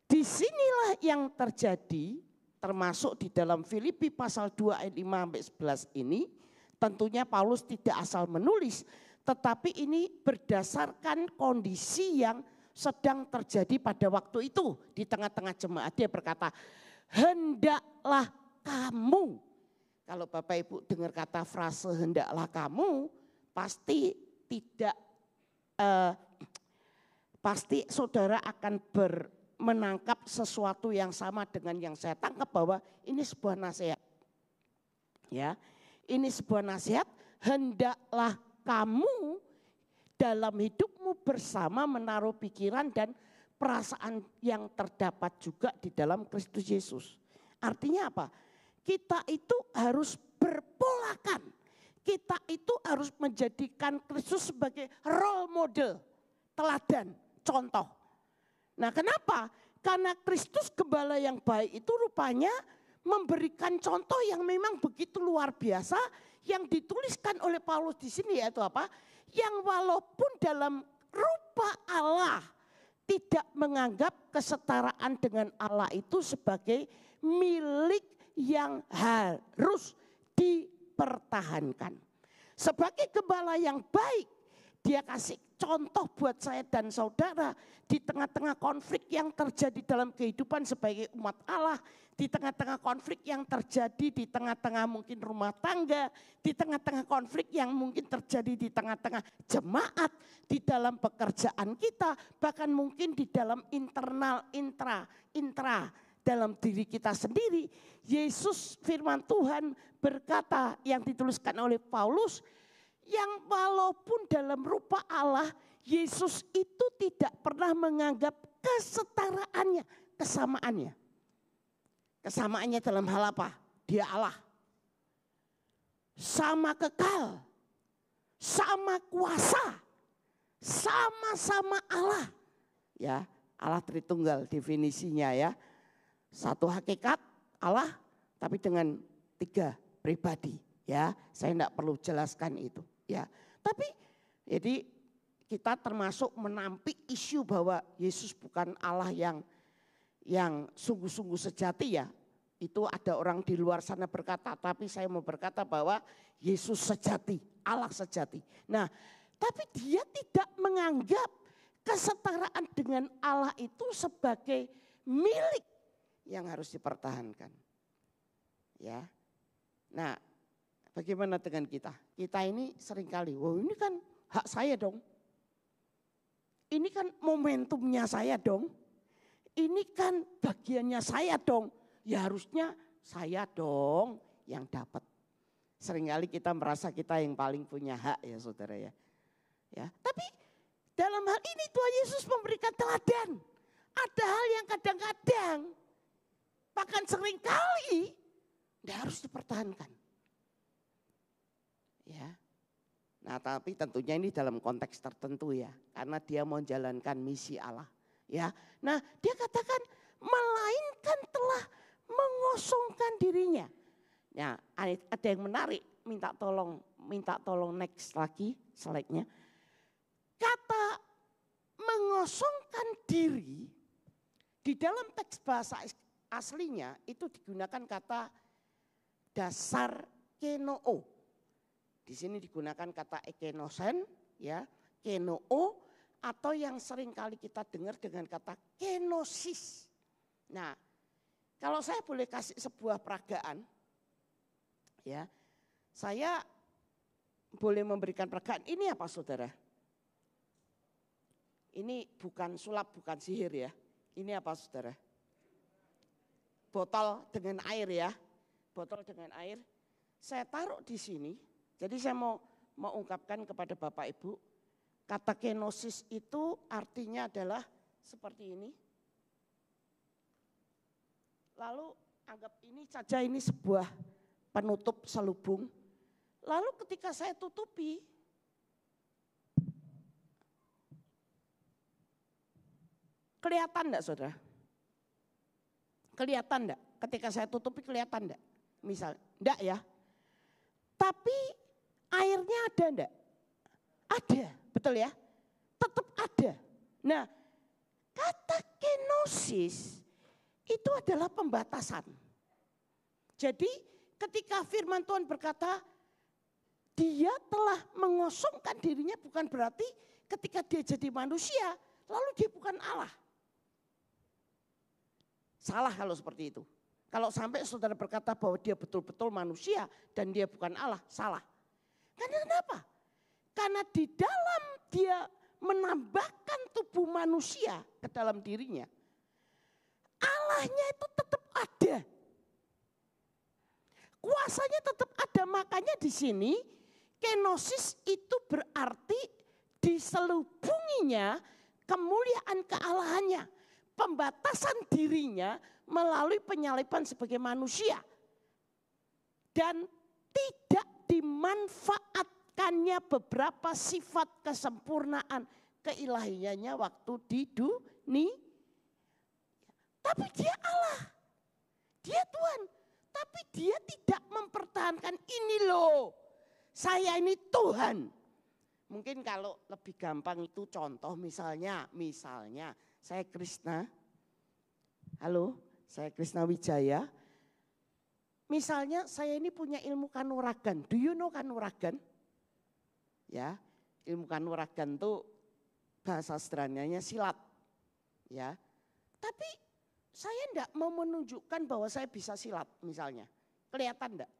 disinilah yang terjadi, termasuk di dalam Filipi pasal 2 ayat 5 sampai 11 ini, tentunya Paulus tidak asal menulis, tetapi ini berdasarkan kondisi yang sedang terjadi pada waktu itu di tengah-tengah jemaat. Dia berkata, hendaklah kamu. Kalau Bapak Ibu dengar kata frase hendaklah kamu, pasti tidak, pasti saudara akan menangkap sesuatu yang sama dengan yang saya tangkap, bahwa ini sebuah nasihat. Ya, ini sebuah nasihat, hendaklah kamu dalam hidupmu bersama menaruh pikiran dan perasaan yang terdapat juga di dalam Kristus Yesus. Artinya apa? Kita itu harus berpolakan. Kita itu harus menjadikan Kristus sebagai role model, teladan, contoh. Nah, kenapa? Karena Kristus gembala yang baik itu rupanya memberikan contoh yang memang begitu luar biasa, yang dituliskan oleh Paulus di sini, yaitu apa? Yang walaupun dalam rupa Allah tidak menganggap kesetaraan dengan Allah itu sebagai milik yang harus dipertahankan. Sebagai gembala yang baik, dia kasih contoh buat saya dan saudara di tengah-tengah konflik yang terjadi dalam kehidupan sebagai umat Allah, di tengah-tengah konflik yang terjadi di tengah-tengah mungkin rumah tangga, di tengah-tengah konflik yang mungkin terjadi di tengah-tengah jemaat, di dalam pekerjaan kita, bahkan mungkin di dalam internal, intra dalam diri kita sendiri. Yesus firman Tuhan berkata yang dituliskan oleh Paulus, yang walaupun dalam rupa Allah, Yesus itu tidak pernah menganggap kesetaraannya, kesamaannya. Kesamaannya dalam hal apa? Dia Allah. Sama kekal, sama kuasa, sama-sama Allah. Ya, Allah Tritunggal definisinya ya. Satu hakikat Allah, tapi dengan 3 pribadi. Ya, saya tidak perlu jelaskan itu. Ya, tapi jadi kita termasuk menampik isu bahwa Yesus bukan Allah yang sungguh-sungguh sejati ya. Itu ada orang di luar sana berkata, tapi saya mau berkata bahwa Yesus sejati, Allah sejati. Nah, tapi dia tidak menganggap kesetaraan dengan Allah itu sebagai milik yang harus dipertahankan. Ya. Nah, bagaimana dengan kita? Kita ini seringkali, ini kan hak saya dong. Ini kan momentumnya saya dong. Ini kan bagiannya saya dong. Ya harusnya saya dong yang dapat. Seringkali kita merasa kita yang paling punya hak ya saudara ya. Ya, tapi dalam hal ini Tuhan Yesus memberikan teladan. Ada hal yang kadang-kadang bahkan seringkali tidak harus dipertahankan. Ya. Nah, tapi tentunya ini dalam konteks tertentu ya, karena dia mau menjalankan misi Allah. Ya, nah dia katakan melainkan telah mengosongkan dirinya. Nah, ada yang menarik, minta tolong next lagi slide-nya. Kata mengosongkan diri di dalam teks bahasa aslinya itu digunakan kata dasar kenoo. Di sini digunakan kata ekenosen, ya, kenoo, atau yang sering kali kita dengar dengan kata kenosis. Nah, kalau saya boleh kasih sebuah peragaan, ya, saya boleh memberikan peragaan. Ini apa saudara? Ini bukan sulap, bukan sihir ya. Ini apa saudara? Botol dengan air ya. Botol dengan air. Saya taruh di sini. Jadi saya mau ungkapkan kepada Bapak Ibu. Kata kenosis itu artinya adalah seperti ini. Lalu anggap ini saja ini sebuah penutup selubung. Lalu ketika saya tutupi, kelihatan enggak saudara? Kelihatan enggak? Ketika saya tutupi kelihatan enggak? Misal, enggak ya. Tapi airnya ada enggak? Ada, betul ya? Tetap ada. Nah, kata kenosis itu adalah pembatasan. Jadi ketika firman Tuhan berkata, dia telah mengosongkan dirinya bukan berarti ketika dia jadi manusia, lalu dia bukan Allah. Salah kalau seperti itu. Kalau sampai saudara berkata bahwa dia betul-betul manusia dan dia bukan Allah, salah. Karena kenapa? Karena di dalam dia menambahkan tubuh manusia ke dalam dirinya, Allahnya itu tetap ada. Kuasanya tetap ada, makanya di sini kenosis itu berarti diselubunginya kemuliaan kealahannya. Pembatasan dirinya melalui penyaliban sebagai manusia. Dan tidak dimanfaatkannya beberapa sifat kesempurnaan keilahiannya waktu di dunia. Tapi dia Allah, dia Tuhan. Tapi dia tidak mempertahankan ini loh, saya ini Tuhan. Mungkin kalau lebih gampang itu contoh misalnya saya Krishna, halo saya Krishna Wijaya. Misalnya saya ini punya ilmu kanuragan, do you know kanuragan? Ya, ilmu kanuragan itu bahasa sederhananya silat. Ya, tapi saya enggak mau menunjukkan bahwa saya bisa silat misalnya. Kelihatan enggak?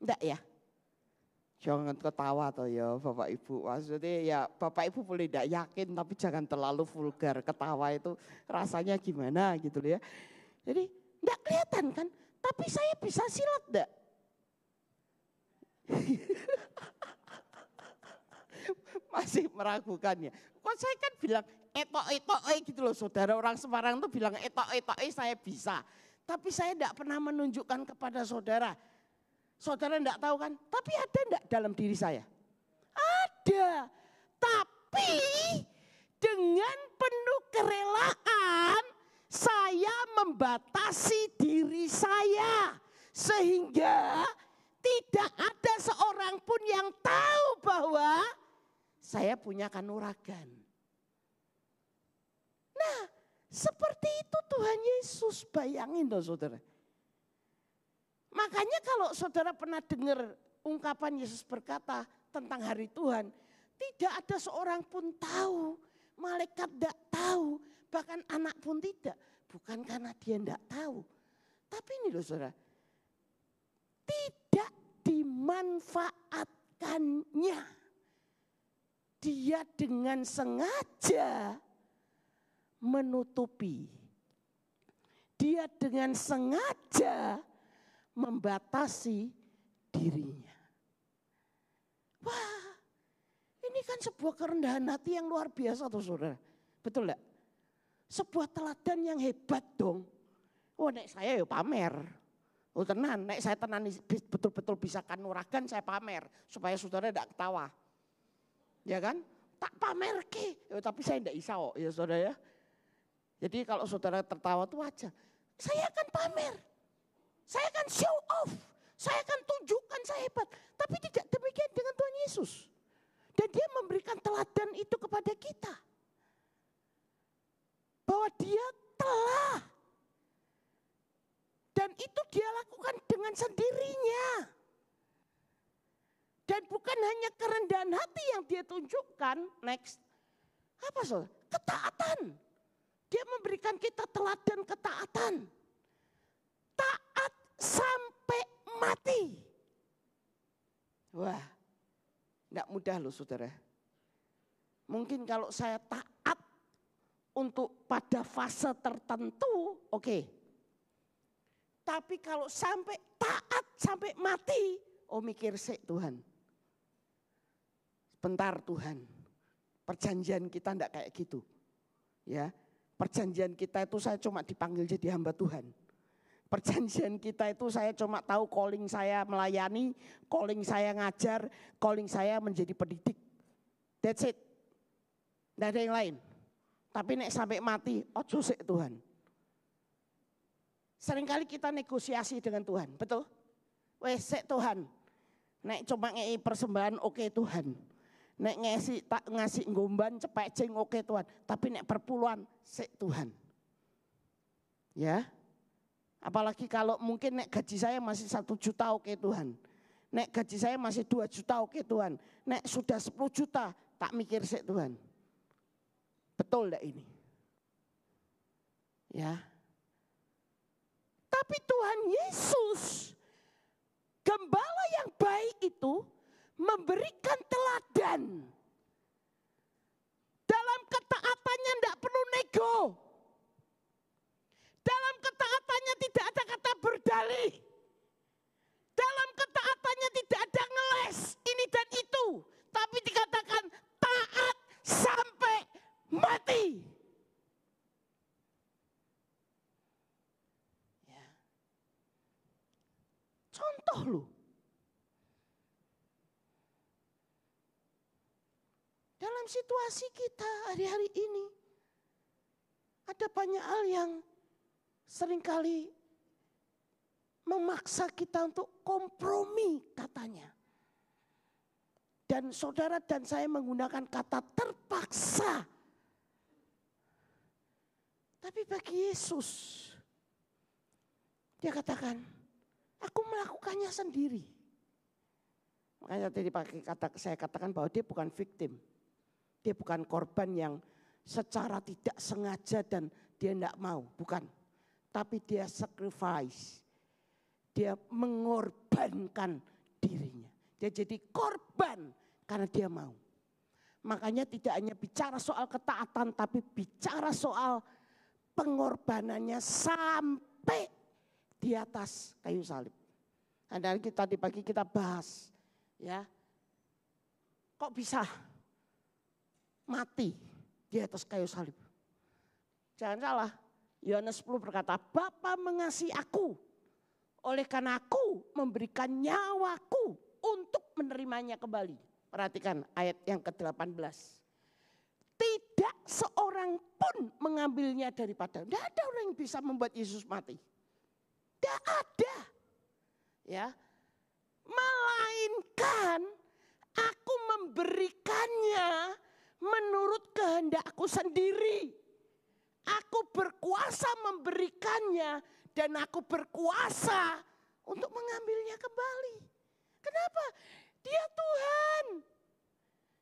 Enggak ya? Jangan ketawa toh ya Bapak Ibu. Maksudnya ya Bapak Ibu boleh enggak yakin tapi jangan terlalu vulgar. Ketawa itu rasanya gimana gitu ya. Jadi enggak kelihatan kan? Tapi saya bisa silat enggak? Masih meragukannya. Kok saya kan bilang etok gitu loh saudara. Orang Semarang tuh bilang etok saya bisa. Tapi saya enggak pernah menunjukkan kepada saudara. Saudara enggak tahu kan? Tapi ada enggak dalam diri saya? Ada. Tapi dengan penuh kerelaan saya membatasi diri saya. Sehingga tidak ada seorang pun yang tahu bahwa saya punya kanuragan. Nah, seperti itu Tuhan Yesus, bayangin loh saudara. Makanya kalau saudara pernah dengar ungkapan Yesus berkata tentang hari Tuhan, tidak ada seorang pun tahu, malaikat tidak tahu, bahkan anak pun tidak. Bukan karena dia tidak tahu, tapi ini loh saudara, tidak dimanfaatkannya. Dia dengan sengaja menutupi. Dia dengan sengaja membatasi dirinya. Wah, ini kan sebuah kerendahan hati yang luar biasa tuh saudara. Betul enggak? Sebuah teladan yang hebat dong. Oh nek saya ya pamer. Oh tenan, nek saya tenan betul-betul bisa kanuragan saya pamer. Supaya saudara tidak ketawa. Ya kan? Tak pamer ke. Ya, tapi saya tidak bisa kok ya saudara ya. Jadi kalau saudara tertawa itu wajar. Saya akan pamer. Saya akan show off. Saya akan tunjukkan saya hebat. Tapi tidak demikian dengan Tuhan Yesus. Dan dia memberikan teladan itu kepada kita. Bahwa dia telah. Dan itu dia lakukan dengan sendirinya. Dan bukan hanya kerendahan hati yang dia tunjukkan. Next. Apa saudara? Ketaatan. Dia memberikan kita teladan ketaatan. Taat sampai mati. Wah. Tidak mudah loh saudara. Mungkin kalau saya taat untuk pada fase tertentu, oke. Tapi kalau sampai taat sampai mati, oh mikir sih Tuhan. Bentar Tuhan, perjanjian kita enggak kayak gitu. Ya, perjanjian kita itu saya cuma dipanggil jadi hamba Tuhan. Perjanjian kita itu saya cuma tahu calling saya melayani, calling saya ngajar, calling saya menjadi pendidik. That's it. Tidak ada yang lain. Tapi nek sampai mati, ojo sik Tuhan. Seringkali kita negosiasi dengan Tuhan, betul? Wes sik Tuhan. Nek cuma ngei persembahan oke Tuhan. Nek ngasih ngomban cepek jeng oke Tuhan. Tapi nek perpuluhan sik Tuhan. Ya. Apalagi kalau mungkin nek gaji saya masih 1 juta oke Tuhan. Nek gaji saya masih 2 juta oke Tuhan. Nek sudah 10 juta tak mikir sik Tuhan. Betul enggak ini? Ya. Tapi Tuhan Yesus, gembala yang baik itu memberikan teladan. Dalam ketaatannya enggak perlu nego. Dalam ketaatannya tidak ada kata berdalih. Dalam ketaatannya tidak ada ngeles ini dan itu. Tapi dikatakan taat sampai mati. Ya. Contoh loh. Dalam situasi kita hari-hari ini. Ada banyak hal yang seringkali memaksa kita untuk kompromi katanya. Dan saudara dan saya menggunakan kata terpaksa. Tapi bagi Yesus, dia katakan, aku melakukannya sendiri. Makanya tadi saya katakan bahwa dia bukan victim. Dia bukan korban yang secara tidak sengaja dan dia tidak mau, bukan. Tapi dia sacrifice. Dia mengorbankan dirinya. Dia jadi korban karena dia mau. Makanya tidak hanya bicara soal ketaatan, tapi bicara soal pengorbanannya sampai di atas kayu salib. Dan kita di pagi kita bahas, ya, kok bisa mati di atas kayu salib? Jangan salah, Yohanes 10 berkata, Bapa mengasihi aku, oleh karena aku memberikan nyawaku untuk menerimanya kembali. Perhatikan ayat yang ke-18. Tidak seorang pun mengambilnya daripada. Tidak ada orang yang bisa membuat Yesus mati. Tidak ada. Ya. Melainkan aku memberikannya menurut kehendakku sendiri. Aku berkuasa memberikannya dan aku berkuasa untuk mengambilnya kembali. Kenapa? Dia Tuhan.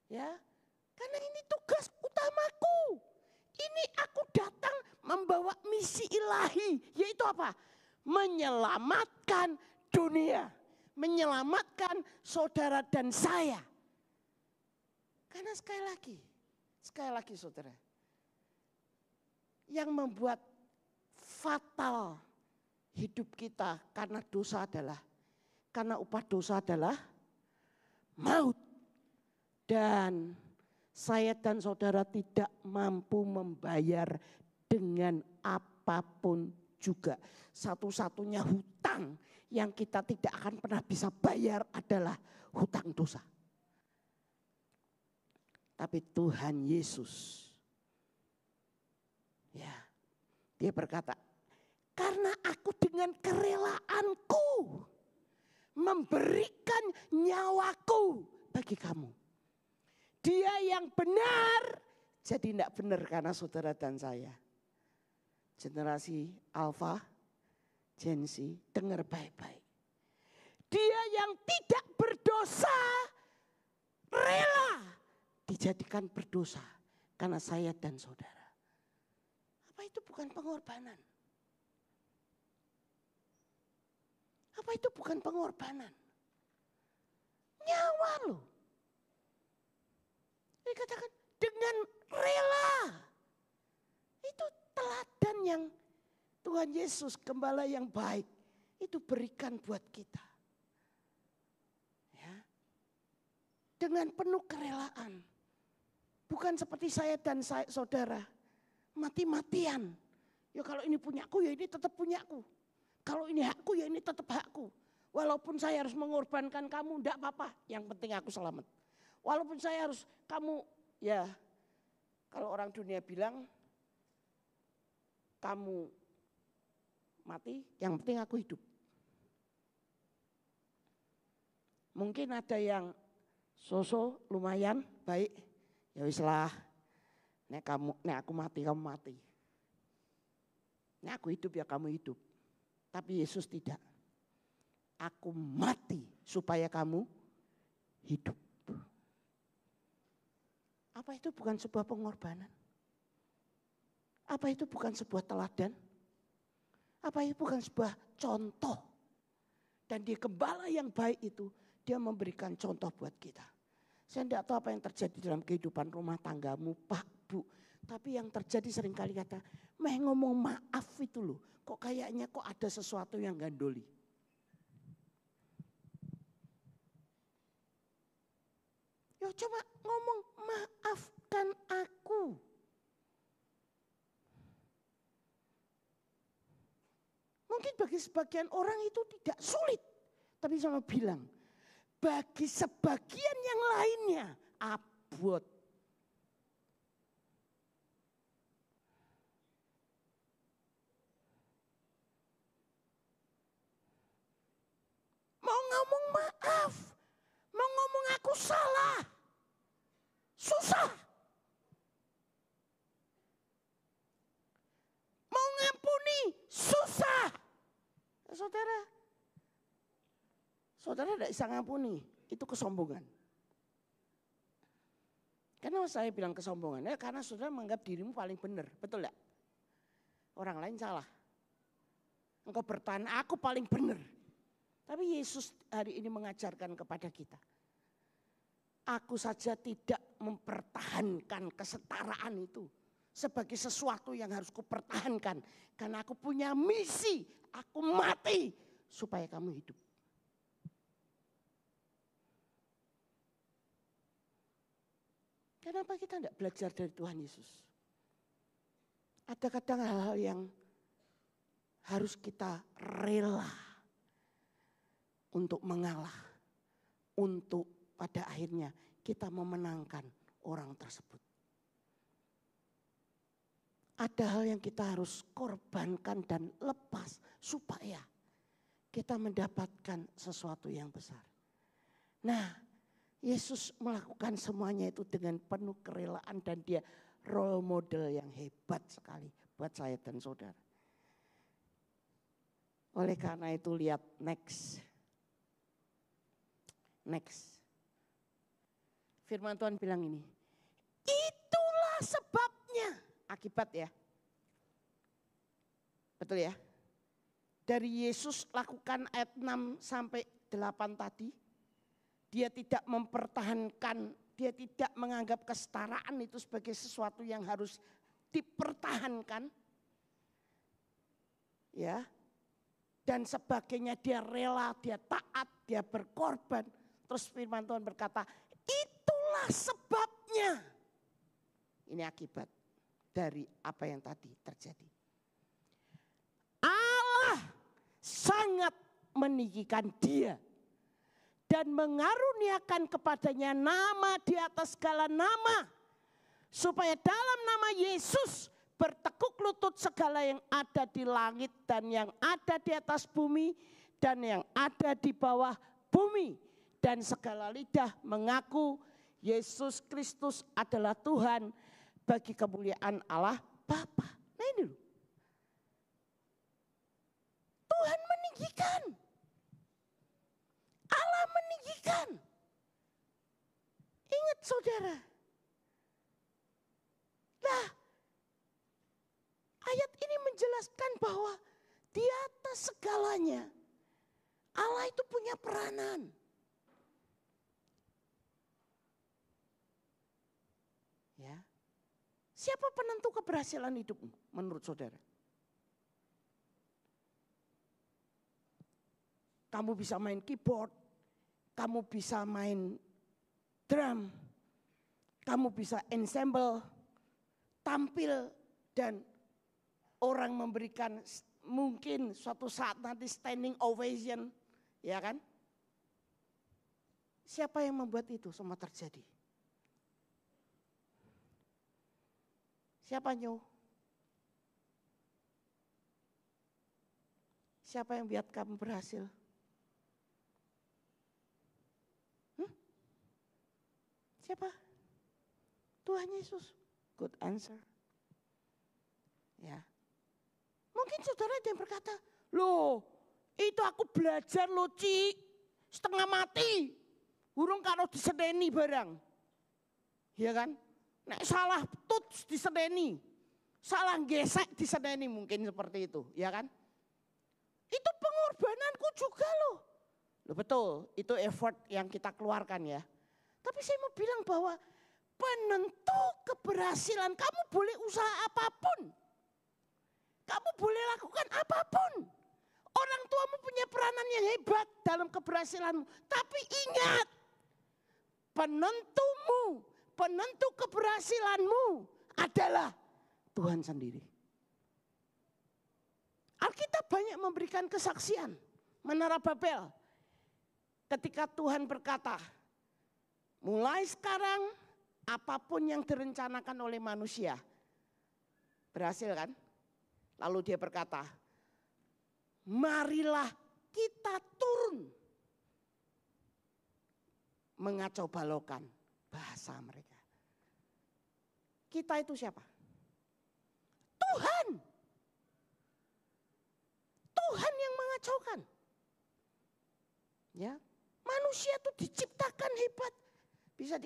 Ya, karena ini tugas utamaku. Ini aku datang membawa misi ilahi, yaitu apa? Menyelamatkan dunia, menyelamatkan saudara dan saya. Karena sekali lagi saudara, yang membuat fatal hidup kita karena dosa adalah, karena upah dosa adalah maut. Dan saya dan saudara tidak mampu membayar dengan apapun juga. Satu-satunya hutang yang kita tidak akan pernah bisa bayar adalah hutang dosa. Tapi Tuhan Yesus, ya, dia berkata, karena aku dengan kerelaanku memberikan nyawaku bagi kamu. Dia yang benar, jadi tidak benar karena saudara dan saya. Generasi Alpha, Gen Z, dengar baik-baik. Dia yang tidak berdosa, rela dijadikan berdosa karena saya dan saudara. Apa itu bukan pengorbanan? Apa itu bukan pengorbanan? Nyawa loh. Dikatakan dengan rela. Itu teladan yang Tuhan Yesus, gembala yang baik, itu berikan buat kita. Ya. Dengan penuh kerelaan. Bukan seperti saya dan saudara, mati-matian. Ya kalau ini punyaku, ya ini tetap punyaku. Kalau ini hakku, ya ini tetap hakku. Walaupun saya harus mengorbankan kamu, enggak apa-apa. Yang penting aku selamat. Walaupun saya harus kamu, ya kalau orang dunia bilang kamu mati, yang penting aku hidup. Mungkin ada yang lumayan baik, ya wis lah. Nek aku mati, kamu mati. Nek aku hidup, ya kamu hidup. Tapi Yesus tidak. Aku mati supaya kamu hidup. Apa itu bukan sebuah pengorbanan? Apa itu bukan sebuah teladan? Apa itu bukan sebuah contoh? Dan dia gembala yang baik itu, dia memberikan contoh buat kita. Saya tidak tahu apa yang terjadi dalam kehidupan rumah tanggamu, Pak, Bu. Tapi yang terjadi seringkali kata, meh ngomong maaf itu loh. Kok kayaknya kok ada sesuatu yang gandoli. Yo coba ngomong maafkan aku. Mungkin bagi sebagian orang itu tidak sulit. Tapi saya mau bilang, bagi sebagian yang lainnya abot. Mau ngomong maaf, mau ngomong aku salah, susah. Mau ngampuni, susah. Saudara tidak bisa ngampuni, itu kesombongan. Kenapa saya bilang kesombongan? Ya karena saudara menganggap dirimu paling benar, betul tidak? Orang lain salah. Engkau bertahan, aku paling benar. Tapi Yesus hari ini mengajarkan kepada kita. Aku saja tidak mempertahankan kesetaraan itu sebagai sesuatu yang harus kupertahankan. Karena aku punya misi, aku mati supaya kamu hidup. Kenapa kita tidak belajar dari Tuhan Yesus? Ada kadang hal-hal yang harus kita rela untuk mengalah, untuk pada akhirnya kita memenangkan orang tersebut. Ada hal yang kita harus korbankan dan lepas supaya kita mendapatkan sesuatu yang besar. Nah, Yesus melakukan semuanya itu dengan penuh kerelaan dan dia role model yang hebat sekali buat saya dan saudara. Oleh karena itu lihat next. Next. Firman Tuhan bilang ini, itulah sebabnya, akibat ya. Betul ya? Dari Yesus lakukan ayat 6 sampai 8 tadi, dia tidak mempertahankan, dia tidak menganggap kesetaraan itu sebagai sesuatu yang harus dipertahankan. Ya. Dan sebagainya, dia rela, dia taat, dia berkorban. Terus firman Tuhan berkata, itulah sebabnya. Ini akibat dari apa yang tadi terjadi. Allah sangat meninggikan dia dan mengaruniakan kepadanya nama di atas segala nama, supaya dalam nama Yesus bertekuk lutut segala yang ada di langit dan yang ada di atas bumi dan yang ada di bawah bumi, dan segala lidah mengaku Yesus Kristus adalah Tuhan bagi kemuliaan Allah Bapa. Nah ini loh. Tuhan meninggikan. Allah meninggikan. Ingat saudara. Nah, ayat ini menjelaskan bahwa di atas segalanya Allah itu punya peranan. Ya. Siapa penentu keberhasilan hidupmu menurut saudara? Kamu bisa main keyboard, kamu bisa main drum, kamu bisa ensemble, tampil dan orang memberikan mungkin suatu saat nanti standing ovation, ya kan? Siapa yang membuat itu semua terjadi? Siapa nyu? Siapa yang biar kamu berhasil? Siapa? Tuhan Yesus. Good answer. Ya. Mungkin saudara ada yang berkata, loh itu aku belajar loh Ci, setengah mati. Burung karo disedeni barang. Ya kan? Nek salah tuts disedeni. Salah gesek disedeni mungkin seperti itu. Ya kan? Itu pengorbananku juga loh. Loh betul, itu effort yang kita keluarkan ya. Tapi saya mau bilang bahwa penentu keberhasilan, kamu boleh usaha apapun. Kamu boleh lakukan apapun. Orang tuamu punya peranan yang hebat dalam keberhasilanmu. Tapi ingat, penentumu, penentu keberhasilanmu adalah Tuhan sendiri. Alkitab banyak memberikan kesaksian. Menara Babel, ketika Tuhan berkata, mulai sekarang apapun yang direncanakan oleh manusia berhasil kan? Lalu dia berkata, marilah kita turun mengacau balaukan, bahasa mereka. Kita itu siapa? Tuhan. Tuhan yang mengacaukan. Ya, manusia itu diciptakan hebat. Bisa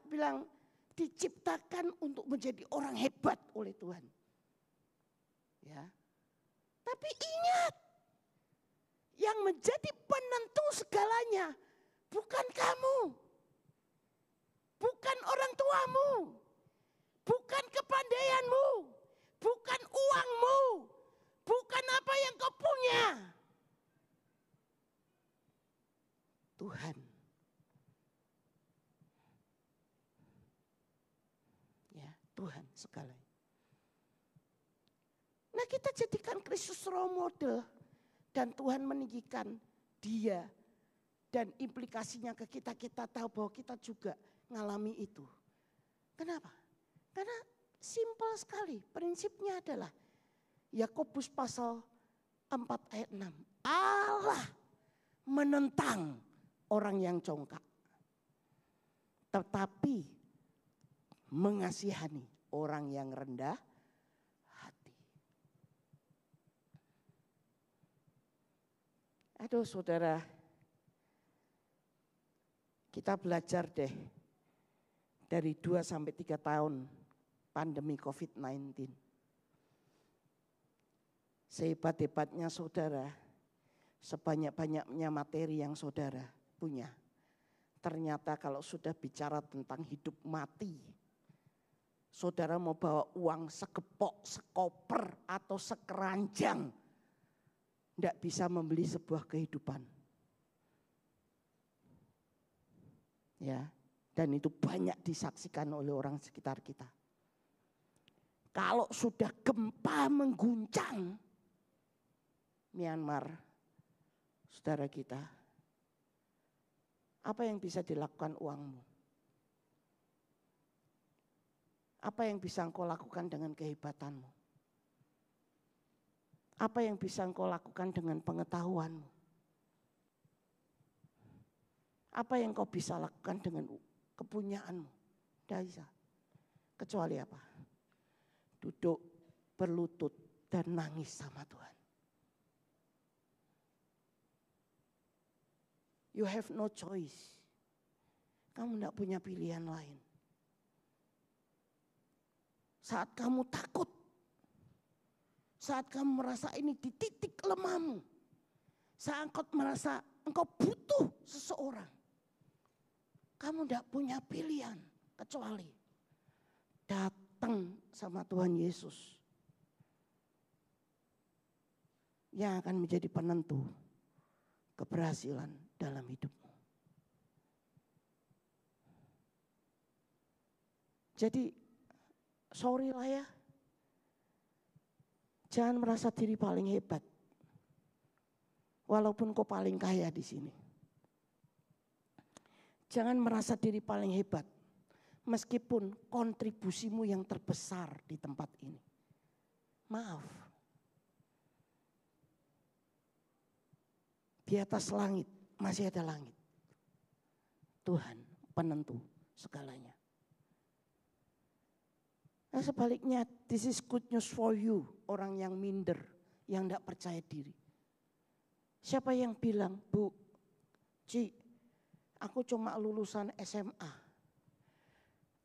bilang diciptakan untuk menjadi orang hebat oleh Tuhan. Ya. Tapi ingat, yang menjadi penentu segalanya bukan kamu. Bukan orang tuamu. Bukan kepandaianmu. Bukan uangmu. Bukan apa yang kau punya. Tuhan. Ya, Tuhan segalanya. Nah, kita jadikan Kristus role model dan Tuhan meninggikan dia dan implikasinya ke kita, kita tahu bahwa kita juga ngalami itu. Kenapa? Karena simpel sekali, prinsipnya adalah Yakobus pasal 4 ayat 6. Allah menentang orang yang congkak, tetapi mengasihani orang yang rendah hati. Aduh saudara, Kita belajar deh dari 2 sampai 3 tahun pandemi COVID-19. Sehebat-hebatnya saudara, sebanyak-banyaknya materi yang saudara punya. Ternyata kalau sudah bicara tentang hidup mati, saudara mau bawa uang sekepok, sekoper atau sekeranjang, tidak bisa membeli sebuah kehidupan. Ya, dan itu banyak disaksikan oleh orang sekitar kita. Kalau sudah gempa mengguncang Myanmar, saudara kita, apa yang bisa dilakukan uangmu? Apa yang bisa engkau lakukan dengan kehebatanmu? Apa yang bisa engkau lakukan dengan pengetahuanmu? Apa yang kau bisa lakukan dengan kepunyaanmu? Tidak bisa. Kecuali apa? Duduk, berlutut, dan nangis sama Tuhan. You have no choice. Kamu tidak punya pilihan lain. Saat kamu takut, saat kamu merasa ini di titik lemahmu, saat engkau merasa engkau butuh seseorang, kamu tidak punya pilihan kecuali datang sama Tuhan Yesus yang akan menjadi penentu keberhasilan dalam hidupmu. Jadi sorry lah ya, jangan merasa diri paling hebat, walaupun kau paling kaya di sini. Jangan merasa diri paling hebat, meskipun kontribusimu yang terbesar di tempat ini. Maaf. Di atas langit masih ada langit. Tuhan penentu segalanya. Nah sebaliknya, this is good news for you, orang yang minder, yang tidak percaya diri. Siapa yang bilang, Bu, Ci, aku cuma lulusan SMA,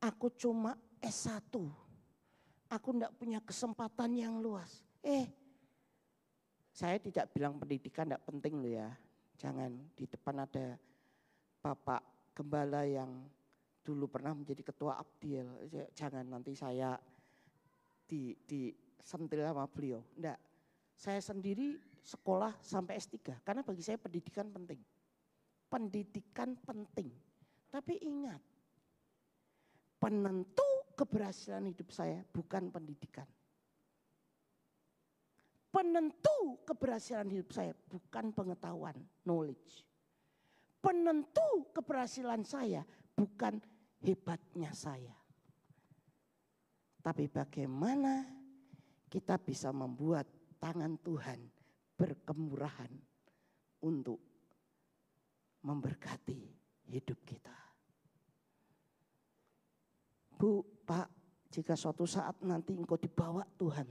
aku cuma S1, aku tidak punya kesempatan yang luas. Saya tidak bilang pendidikan tidak penting loh ya. Jangan, di depan ada Bapak Gembala yang dulu pernah menjadi ketua Abdiel. Jangan nanti saya disentil sama beliau. Enggak, saya sendiri sekolah sampai S3 karena bagi saya pendidikan penting. Pendidikan penting. Tapi ingat, penentu keberhasilan hidup saya bukan pendidikan. Penentu keberhasilan hidup saya bukan pengetahuan, knowledge. Penentu keberhasilan saya bukan hebatnya saya. Tapi bagaimana kita bisa membuat tangan Tuhan berkemurahan untuk memberkati hidup kita. Bu, Pak, jika suatu saat nanti engkau dibawa Tuhan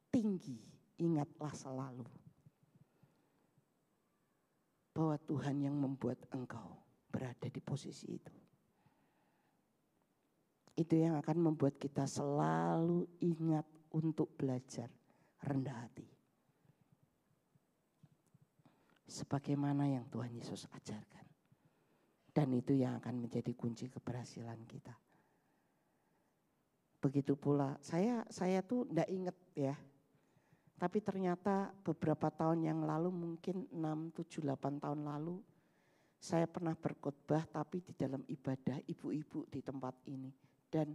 tinggi, ingatlah selalu bahwa Tuhan yang membuat engkau berada di posisi itu. Itu yang akan membuat kita selalu ingat untuk belajar rendah hati. Sebagaimana yang Tuhan Yesus ajarkan. Dan itu yang akan menjadi kunci keberhasilan kita. Begitu pula, saya tuh enggak ingat ya. Tapi ternyata beberapa tahun yang lalu, mungkin 6, 7, 8 tahun lalu, saya pernah berkhotbah tapi di dalam ibadah ibu-ibu di tempat ini. Dan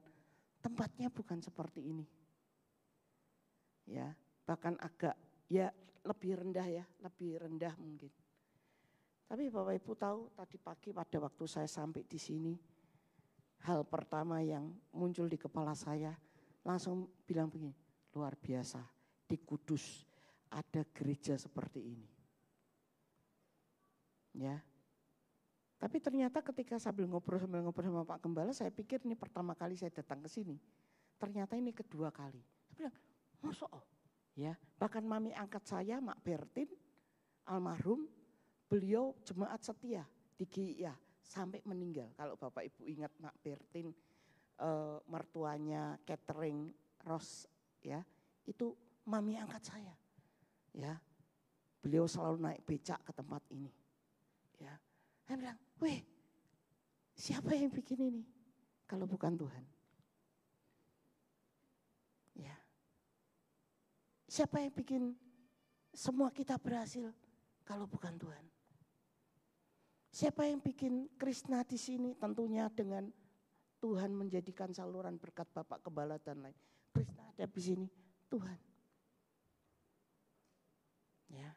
tempatnya bukan seperti ini. Ya, bahkan agak ya lebih rendah ya, lebih rendah mungkin. Tapi Bapak Ibu tahu tadi pagi pada waktu saya sampai di sini, hal pertama yang muncul di kepala saya langsung bilang begini, luar biasa. Di Kudus ada gereja seperti ini. Ya. Tapi ternyata ketika sambil ngobrol sama Pak Gembala, saya pikir ini pertama kali saya datang ke sini. Ternyata ini kedua kali. Saya bilang, masa ya, bahkan mami angkat saya, Mak Bertin, almarhum, beliau jemaat setia di GIA sampai meninggal. Kalau Bapak Ibu ingat Mak Bertin, mertuanya Catering Ross, ya, itu mami angkat saya, ya. Beliau selalu naik becak ke tempat ini, ya. Saya bilang, weh, siapa yang bikin ini kalau bukan Tuhan? Ya. Siapa yang bikin semua kita berhasil kalau bukan Tuhan? Siapa yang bikin Krishna di sini? Tentunya dengan Tuhan menjadikan saluran berkat Bapak Gembala dan lain. Krishna ada di sini, Tuhan. Ya.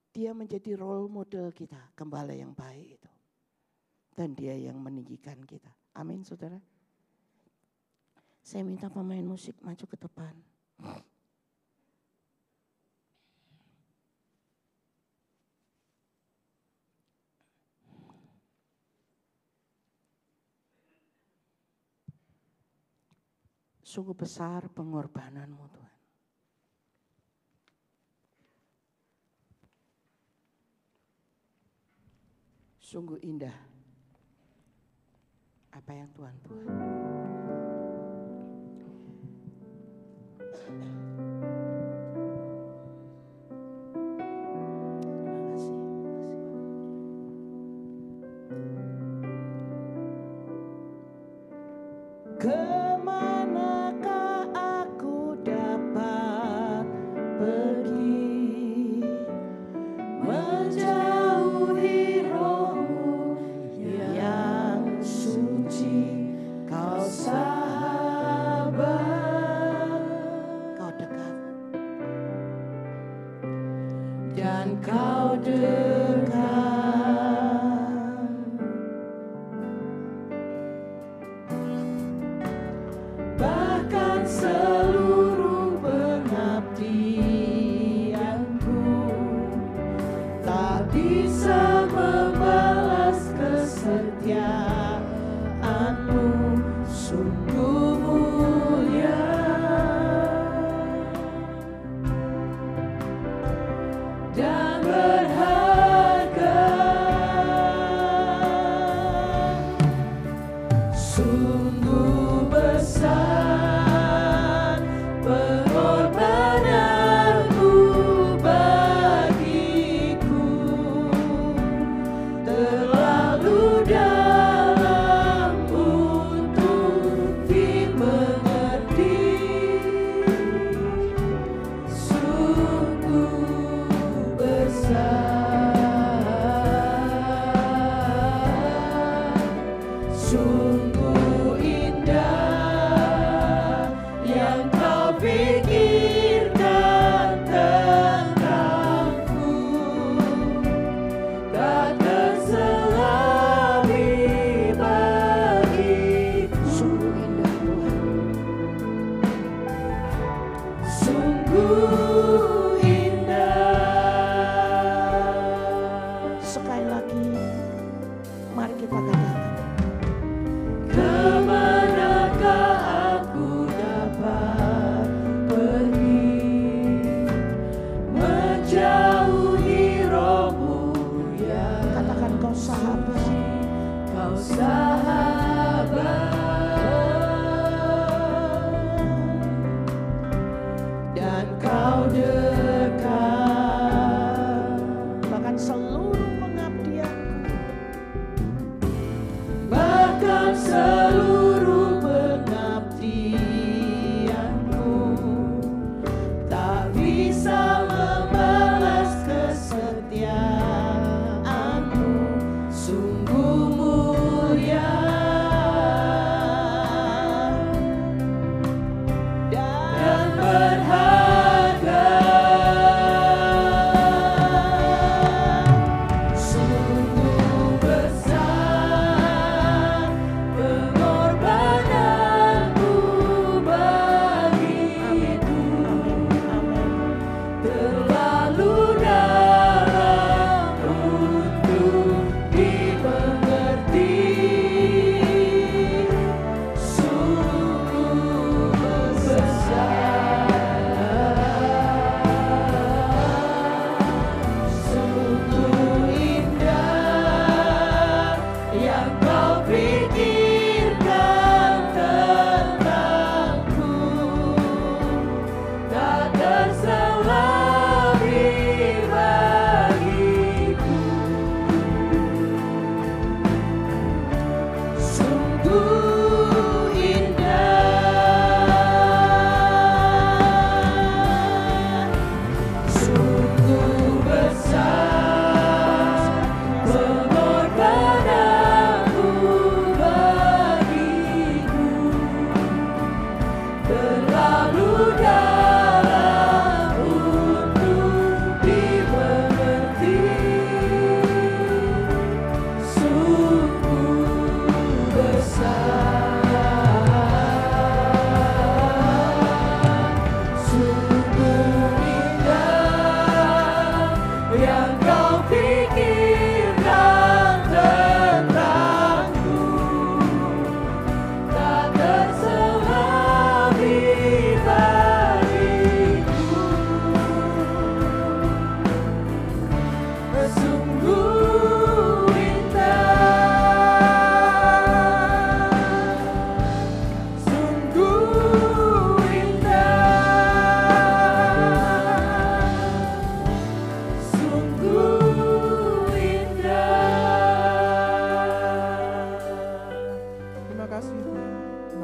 Dia menjadi role model kita, gembala yang baik itu. Dan dia yang meninggikan kita. Amin, saudara. Saya minta pemain musik maju ke depan. Sungguh besar pengorbananmu, Tuhan. Sungguh indah apa yang Tuhan buat. Kemanakah aku dapat pergi menjauhi rohmu yang suci, kau sahabat, Kau dekat dan kau dekat.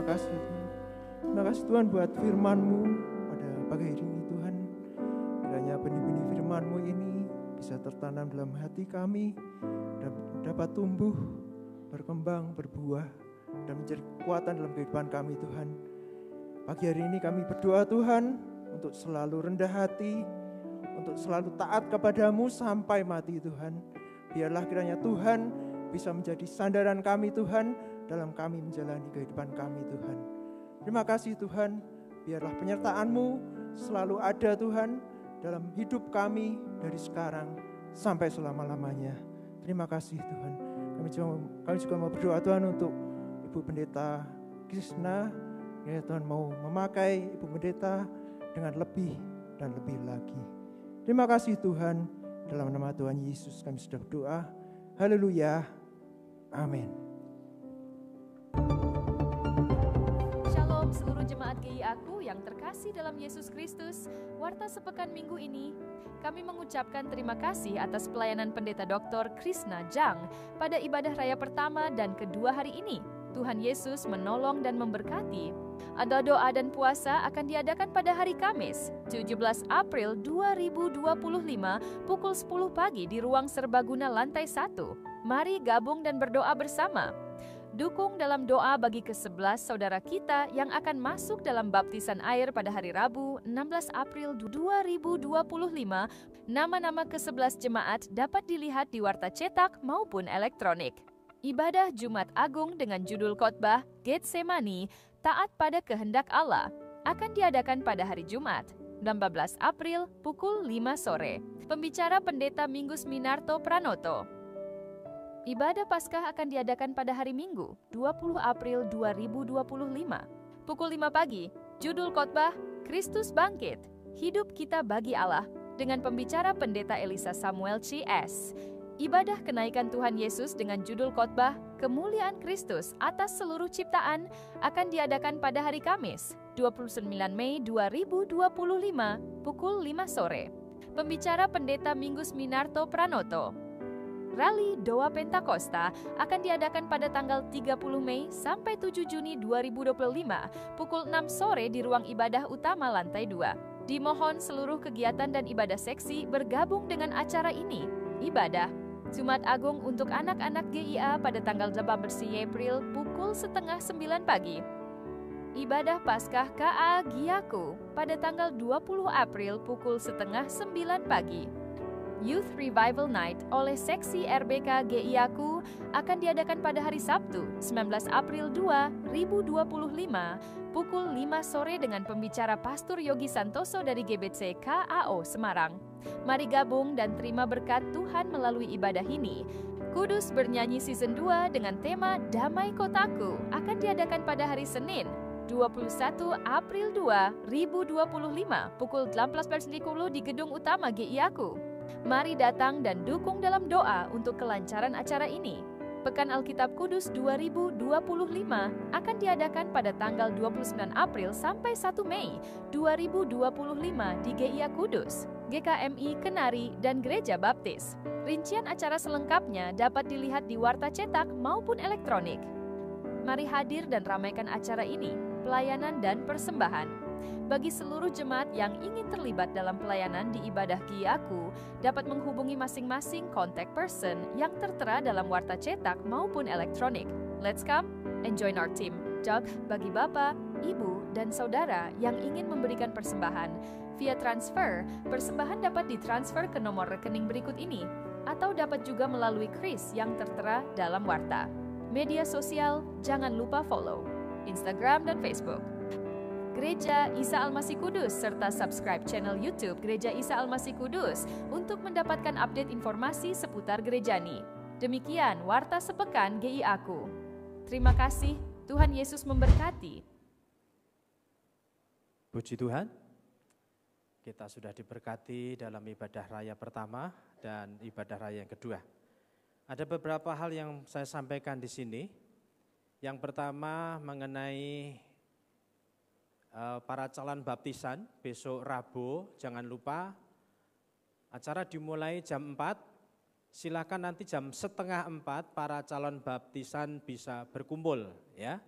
kasih Tuhan. Terima kasih Tuhan buat firman-Mu pada pagi hari ini Tuhan. Kiranya benih-benih firman-Mu ini bisa tertanam dalam hati kami, dapat tumbuh, berkembang, berbuah, dan menjadi kekuatan dalam kehidupan kami Tuhan. Pagi hari ini kami berdoa Tuhan untuk selalu rendah hati, untuk selalu taat kepadamu sampai mati Tuhan. Biarlah kiranya Tuhan bisa menjadi sandaran kami Tuhan dalam kami menjalani kehidupan kami Tuhan. Terima kasih Tuhan, biarlah penyertaan-Mu selalu ada Tuhan dalam hidup kami dari sekarang sampai selama-lamanya. Terima kasih Tuhan. Kami juga mau berdoa Tuhan untuk Ibu Pendeta Krishna. Ya Tuhan mau memakai Ibu Pendeta dengan lebih dan lebih lagi. Terima kasih Tuhan. Dalam nama Tuhan Yesus kami sudah berdoa. Haleluya. Amin. Shalom seluruh jemaat GIA-Ku yang terkasih dalam Yesus Kristus. Warta sepekan minggu ini, kami mengucapkan terima kasih atas pelayanan Pendeta Dr. Krishna Jang pada ibadah raya pertama dan kedua hari ini. Tuhan Yesus menolong dan memberkati. Ada doa dan puasa akan diadakan pada hari Kamis, 17 April 2025 pukul 10 pagi di ruang serbaguna lantai 1. Mari gabung dan berdoa bersama. Dukung dalam doa bagi ke-11 saudara kita yang akan masuk dalam baptisan air pada hari Rabu, 16 April 2025. Nama-nama ke-11 jemaat dapat dilihat di warta cetak maupun elektronik. Ibadah Jumat Agung dengan judul khotbah Getsemani, Taat pada Kehendak Allah, akan diadakan pada hari Jumat, 18 April pukul 5 sore. Pembicara Pendeta Mingus Minarto Pranoto. Ibadah Paskah akan diadakan pada hari Minggu, 20 April 2025. Pukul 5 pagi, judul khotbah Kristus Bangkit, Hidup Kita Bagi Allah, dengan pembicara Pendeta Elisa Samuel C.S. Ibadah kenaikan Tuhan Yesus dengan judul khotbah Kemuliaan Kristus atas seluruh ciptaan akan diadakan pada hari Kamis, 29 Mei 2025, pukul 5 sore. Pembicara Pendeta Mingus Minarto Pranoto. Rally Doa Pentakosta akan diadakan pada tanggal 30 Mei sampai 7 Juni 2025, pukul 6 sore di ruang ibadah utama lantai 2. Dimohon seluruh kegiatan dan ibadah seksi bergabung dengan acara ini. Ibadah Jumat Agung untuk anak-anak GIA pada tanggal 18 April pukul 8:30 pagi. Ibadah Paskah KA GIA-Ku pada tanggal 20 April pukul 8:30 pagi. Youth Revival Night oleh seksi RBK GIA-Ku akan diadakan pada hari Sabtu, 19 April 2025, pukul 5 sore dengan pembicara Pastor Yogi Santoso dari GBC KAO Semarang. Mari gabung dan terima berkat Tuhan melalui ibadah ini. Kudus Bernyanyi Season 2 dengan tema Damai Kotaku akan diadakan pada hari Senin, 21 April 2025, pukul 18.30 di gedung utama GIA-Ku. Mari datang dan dukung dalam doa untuk kelancaran acara ini. Pekan Alkitab Kudus 2025 akan diadakan pada tanggal 29 April sampai 1 Mei 2025 di GIA Kudus, GKMI Kenari, dan Gereja Baptis. Rincian acara selengkapnya dapat dilihat di warta cetak maupun elektronik. Mari hadir dan ramaikan acara ini, pelayanan dan persembahan. Bagi seluruh jemaat yang ingin terlibat dalam pelayanan di ibadah GIA-Ku dapat menghubungi masing-masing contact person yang tertera dalam warta cetak maupun elektronik. Let's come and join our team. Doug bagi Bapak, Ibu, dan Saudara yang ingin memberikan persembahan. Via transfer, persembahan dapat ditransfer ke nomor rekening berikut ini atau dapat juga melalui kris yang tertera dalam warta. Media sosial, jangan lupa follow Instagram dan Facebook Gereja Isa Almasih Kudus, serta subscribe channel YouTube Gereja Isa Almasih Kudus untuk mendapatkan update informasi seputar gereja ini. Demikian Warta Sepekan GIA-Ku. Terima kasih, Tuhan Yesus memberkati. Puji Tuhan, kita sudah diberkati dalam ibadah raya pertama dan ibadah raya yang kedua. Ada beberapa hal yang saya sampaikan di sini. Yang pertama mengenai para calon baptisan, besok Rabu, jangan lupa acara dimulai jam 4, silakan nanti jam 3:30 para calon baptisan bisa berkumpul ya.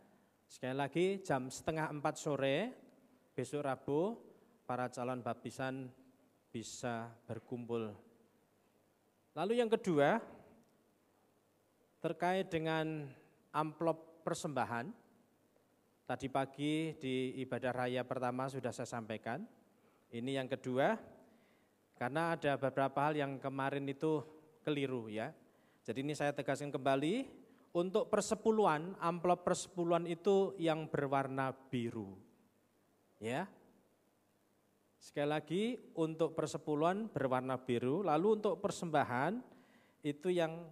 Sekali lagi jam 3:30 sore besok Rabu para calon baptisan bisa berkumpul. Lalu yang kedua terkait dengan amplop persembahan. Tadi pagi di ibadah raya pertama sudah saya sampaikan. Ini yang kedua karena ada beberapa hal yang kemarin itu keliru ya. Jadi ini saya tegaskan kembali, untuk persepuluhan, amplop persepuluhan itu yang berwarna biru. Ya. Sekali lagi, untuk persepuluhan berwarna biru, lalu untuk persembahan itu yang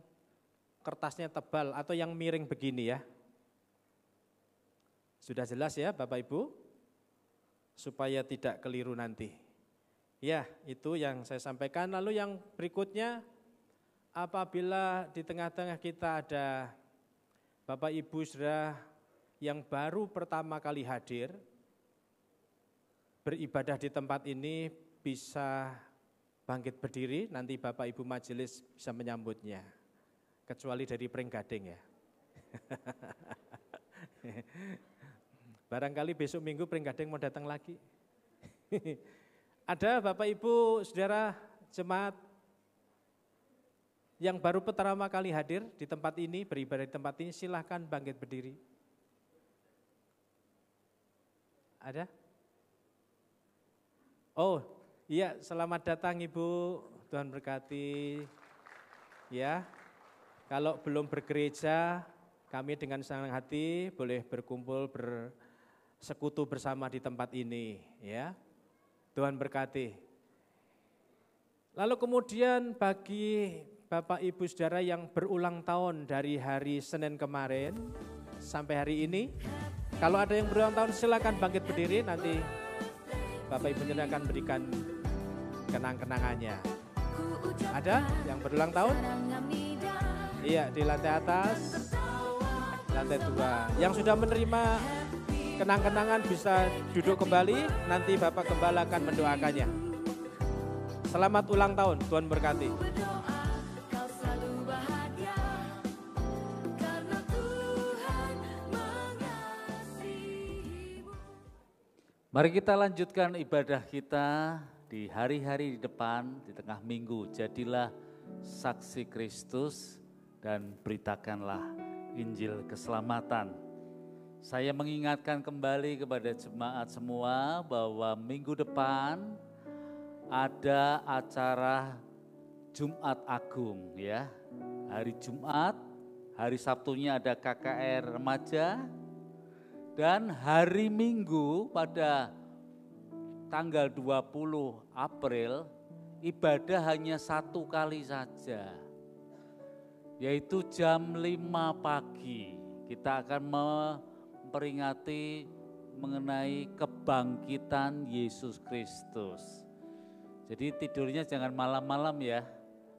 kertasnya tebal atau yang miring begini ya. Sudah jelas ya Bapak Ibu? Supaya tidak keliru nanti. Ya, itu yang saya sampaikan. Lalu yang berikutnya, apabila di tengah-tengah kita ada Bapak Ibu Saudara yang baru pertama kali hadir, beribadah di tempat ini bisa bangkit berdiri, nanti Bapak Ibu Majelis bisa menyambutnya. Kecuali dari Pringgading ya. Barangkali besok minggu Pringgading mau datang lagi. Ada Bapak Ibu Saudara jemaat yang baru pertama kali hadir di tempat ini, beribadah di tempat ini, silahkan bangkit berdiri. Ada? Oh iya, selamat datang Ibu, Tuhan berkati. Ya, kalau belum bergereja, kami dengan senang hati boleh berkumpul, bersekutu bersama di tempat ini. Ya, Tuhan berkati. Lalu kemudian bagi Bapak Ibu Saudara yang berulang tahun dari hari Senin kemarin sampai hari ini, kalau ada yang berulang tahun silakan bangkit berdiri, nanti Bapak Ibu Saudara akan berikan kenang-kenangannya. Ada yang berulang tahun? Iya, di lantai atas, lantai 2. Yang sudah menerima kenang-kenangan bisa duduk kembali, nanti Bapak Gembala akan mendoakannya. Selamat ulang tahun, Tuhan berkati. Mari kita lanjutkan ibadah kita di hari-hari di depan, di tengah minggu. Jadilah saksi Kristus dan beritakanlah Injil keselamatan. Saya mengingatkan kembali kepada jemaat semua bahwa minggu depan ada acara Jumat Agung ya. Hari Jumat, hari Sabtunya ada KKR remaja. Dan hari Minggu pada tanggal 20 April ibadah hanya 1 kali saja, yaitu jam 5 pagi. Kita akan memperingati mengenai kebangkitan Yesus Kristus. Jadi tidurnya jangan malam-malam ya,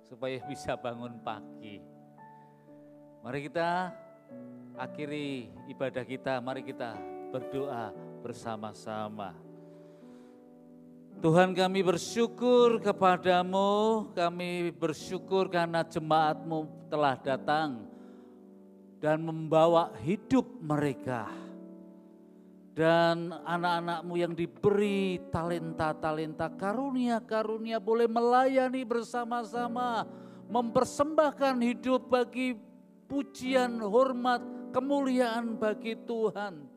supaya bisa bangun pagi. Mari kita akhiri ibadah kita, mari kita berdoa bersama-sama. Tuhan, kami bersyukur kepadamu, kami bersyukur karena jemaat-Mu telah datang dan membawa hidup mereka. Dan anak-anak-Mu yang diberi talenta-talenta, karunia-karunia boleh melayani bersama-sama, mempersembahkan hidup bagi pujian, hormat, kemuliaan bagi Tuhan.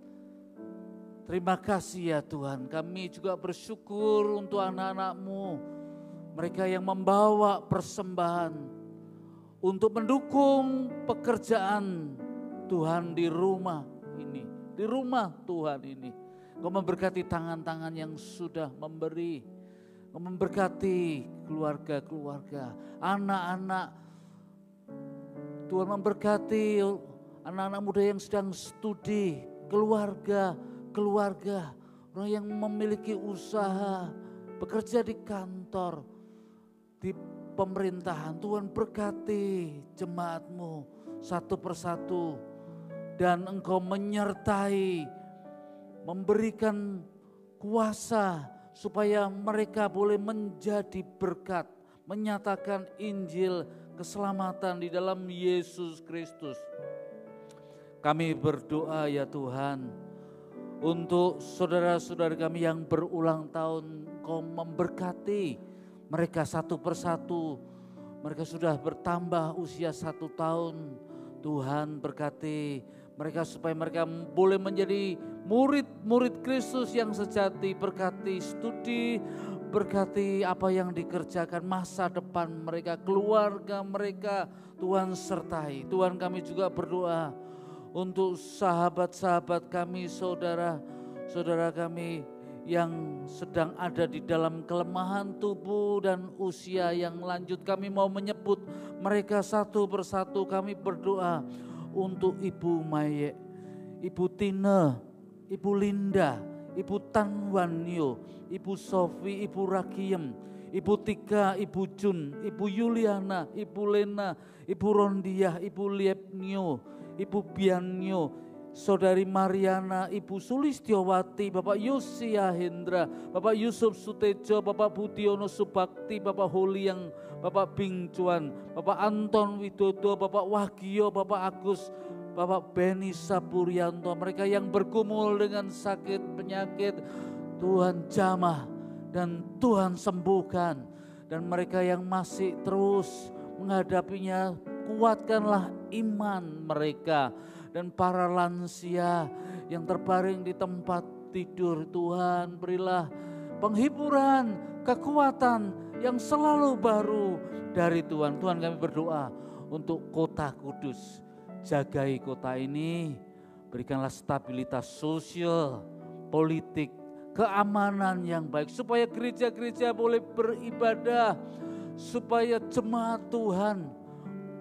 Terima kasih ya Tuhan, kami juga bersyukur untuk anak-anak-Mu, mereka yang membawa persembahan untuk mendukung pekerjaan Tuhan di rumah ini, di rumah Tuhan ini. Kau memberkati tangan-tangan yang sudah memberi, Kau memberkati keluarga-keluarga, anak-anak. Tuhan memberkati anak-anak muda yang sedang studi, keluarga, orang yang memiliki usaha, bekerja di kantor, di pemerintahan. Tuhan berkati jemaat-Mu satu persatu, dan Engkau menyertai, memberikan kuasa supaya mereka boleh menjadi berkat, menyatakan Injil keselamatan di dalam Yesus Kristus. Kami berdoa ya Tuhan, untuk saudara-saudara kami yang berulang tahun, Kau memberkati mereka satu persatu. Mereka sudah bertambah usia 1 tahun. Tuhan berkati mereka supaya mereka boleh menjadi murid-murid Kristus yang sejati. Berkati studi, berkati apa yang dikerjakan, masa depan mereka, keluarga mereka. Tuhan sertai. Tuhan, kami juga berdoa untuk sahabat-sahabat kami, saudara-saudara kami yang sedang ada di dalam kelemahan tubuh dan usia yang lanjut. Kami mau menyebut mereka satu persatu. Kami berdoa untuk Ibu Maye, Ibu Tine, Ibu Linda, Ibu Tanwanyo, Ibu Sofi, Ibu Rakiem, Ibu Tika, Ibu Jun, Ibu Yuliana, Ibu Lena, Ibu Rondiah, Ibu Liepnyo, Ibu Bianyo, Saudari Mariana, Ibu Sulistiowati, Bapak Yosia Hendra, Bapak Yusuf Sutejo, Bapak Budiono Subakti, Bapak Holiang, Bapak Bing Cuan, Bapak Anton Widodo, Bapak Wagio, Bapak Agus, Bapak Beni Sapurianto, mereka yang bergumul dengan sakit penyakit, Tuhan jamah dan Tuhan sembuhkan. Dan mereka yang masih terus menghadapinya, kuatkanlah iman mereka. Dan para lansia yang terbaring di tempat tidur, Tuhan berilah penghiburan, kekuatan yang selalu baru dari Tuhan. Tuhan, kami berdoa untuk Kota Kudus. Jagai kota ini, berikanlah stabilitas sosial, politik, keamanan yang baik. Supaya gereja-gereja boleh beribadah, supaya jemaat Tuhan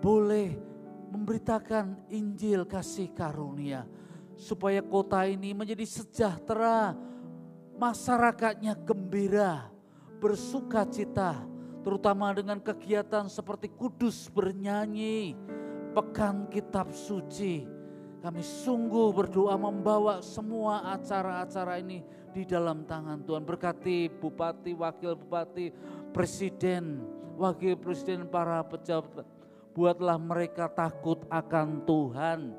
boleh memberitakan Injil kasih karunia, supaya kota ini menjadi sejahtera, masyarakatnya gembira, bersukacita, terutama dengan kegiatan seperti Kudus bernyanyi, Pekan Kitab Suci. Kami sungguh berdoa membawa semua acara-acara ini di dalam tangan Tuhan. Berkati Bupati, Wakil Bupati, Presiden, Wakil Presiden, para pejabat. Buatlah mereka takut akan Tuhan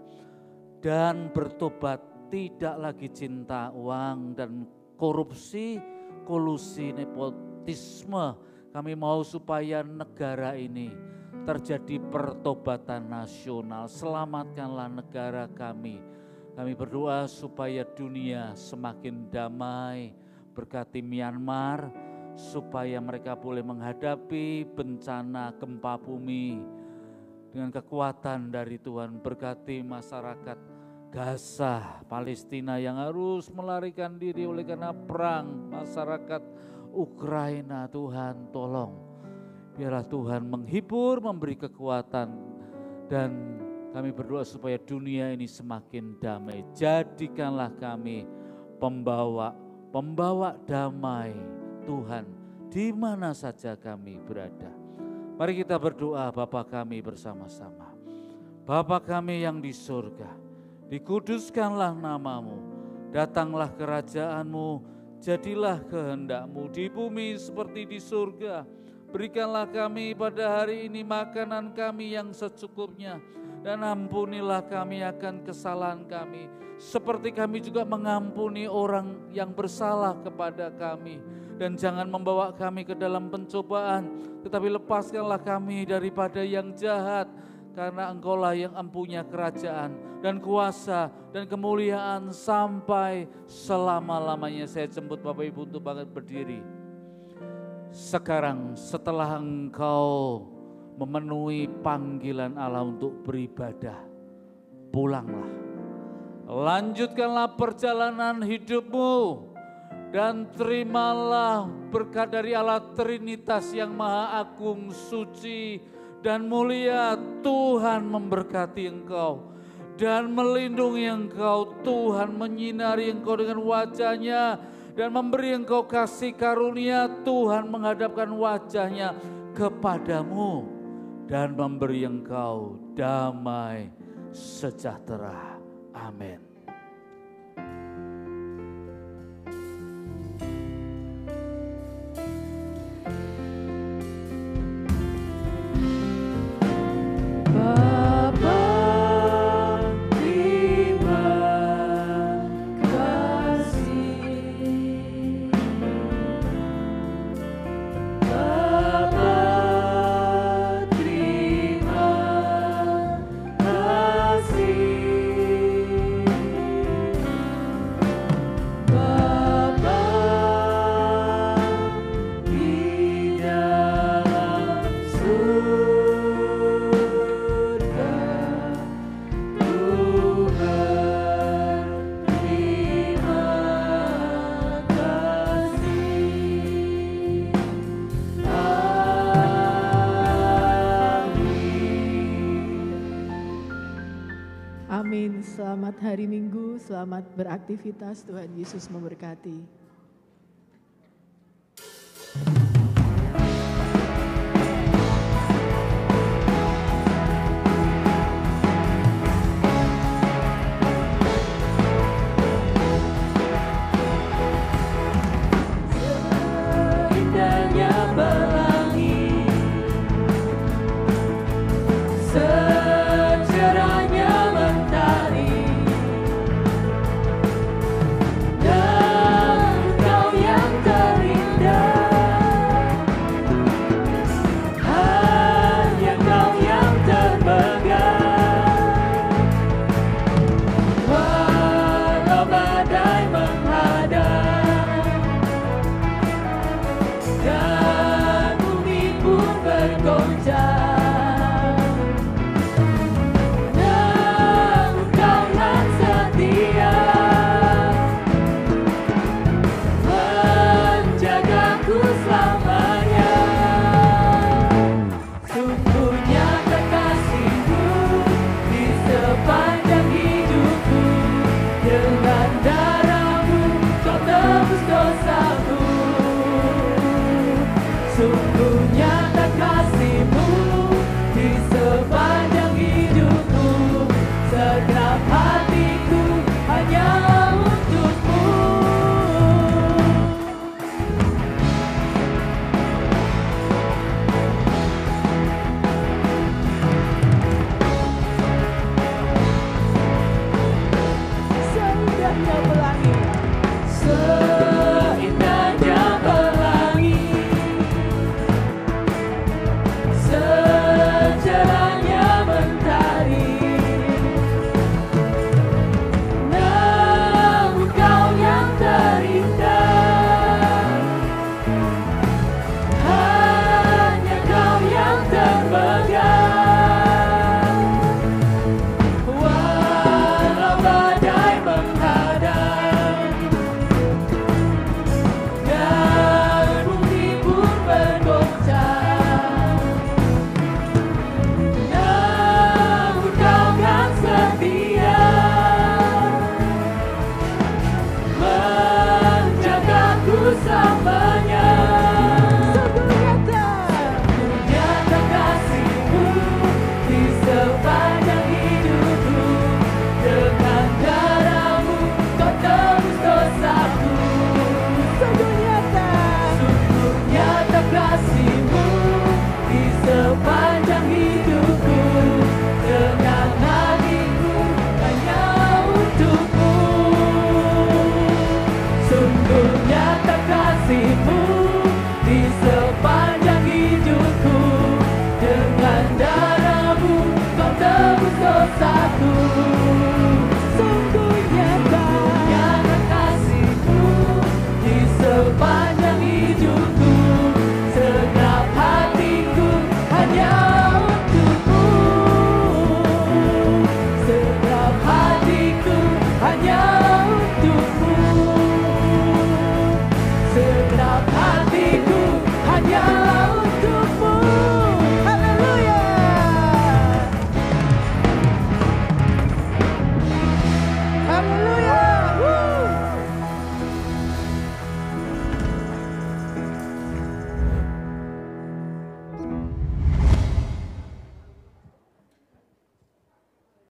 dan bertobat, tidak lagi cinta uang dan korupsi, kolusi, nepotisme. Kami mau supaya negara ini terjadi pertobatan nasional. Selamatkanlah negara kami. Kami berdoa supaya dunia semakin damai. Berkati Myanmar supaya mereka boleh menghadapi bencana gempa bumi dengan kekuatan dari Tuhan. Berkati masyarakat Gaza, Palestina yang harus melarikan diri oleh karena perang. Masyarakat Ukraina, Tuhan tolong. Biarlah Tuhan menghibur, memberi kekuatan. Dan kami berdoa supaya dunia ini semakin damai. Jadikanlah kami pembawa damai Tuhan di mana saja kami berada. Mari kita berdoa Bapa kami bersama-sama. Bapa kami yang di surga, dikuduskanlah namamu, datanglah kerajaanmu, jadilah kehendak-mu di bumi seperti di surga. Berikanlah kami pada hari ini makanan kami yang secukupnya, dan ampunilah kami akan kesalahan kami, seperti kami juga mengampuni orang yang bersalah kepada kami. Dan jangan membawa kami ke dalam pencobaan, tetapi lepaskanlah kami daripada yang jahat, karena Engkaulah yang empunya kerajaan dan kuasa dan kemuliaan sampai selama-lamanya. Saya jemput Bapak Ibu untuk bangkit berdiri. Sekarang setelah engkau memenuhi panggilan Allah untuk beribadah, pulanglah. Lanjutkanlah perjalanan hidupmu. Dan terimalah berkat dari Allah Trinitas yang Maha Agung, suci dan mulia. Tuhan memberkati engkau dan melindungi engkau. Tuhan menyinari engkau dengan wajah-Nya dan memberi engkau kasih karunia. Tuhan menghadapkan wajah-Nya kepadamu dan memberi engkau damai sejahtera. Amin. Bapa di Selamat hari Minggu, selamat beraktivitas, Tuhan Yesus memberkati. Seindahnya pelangi.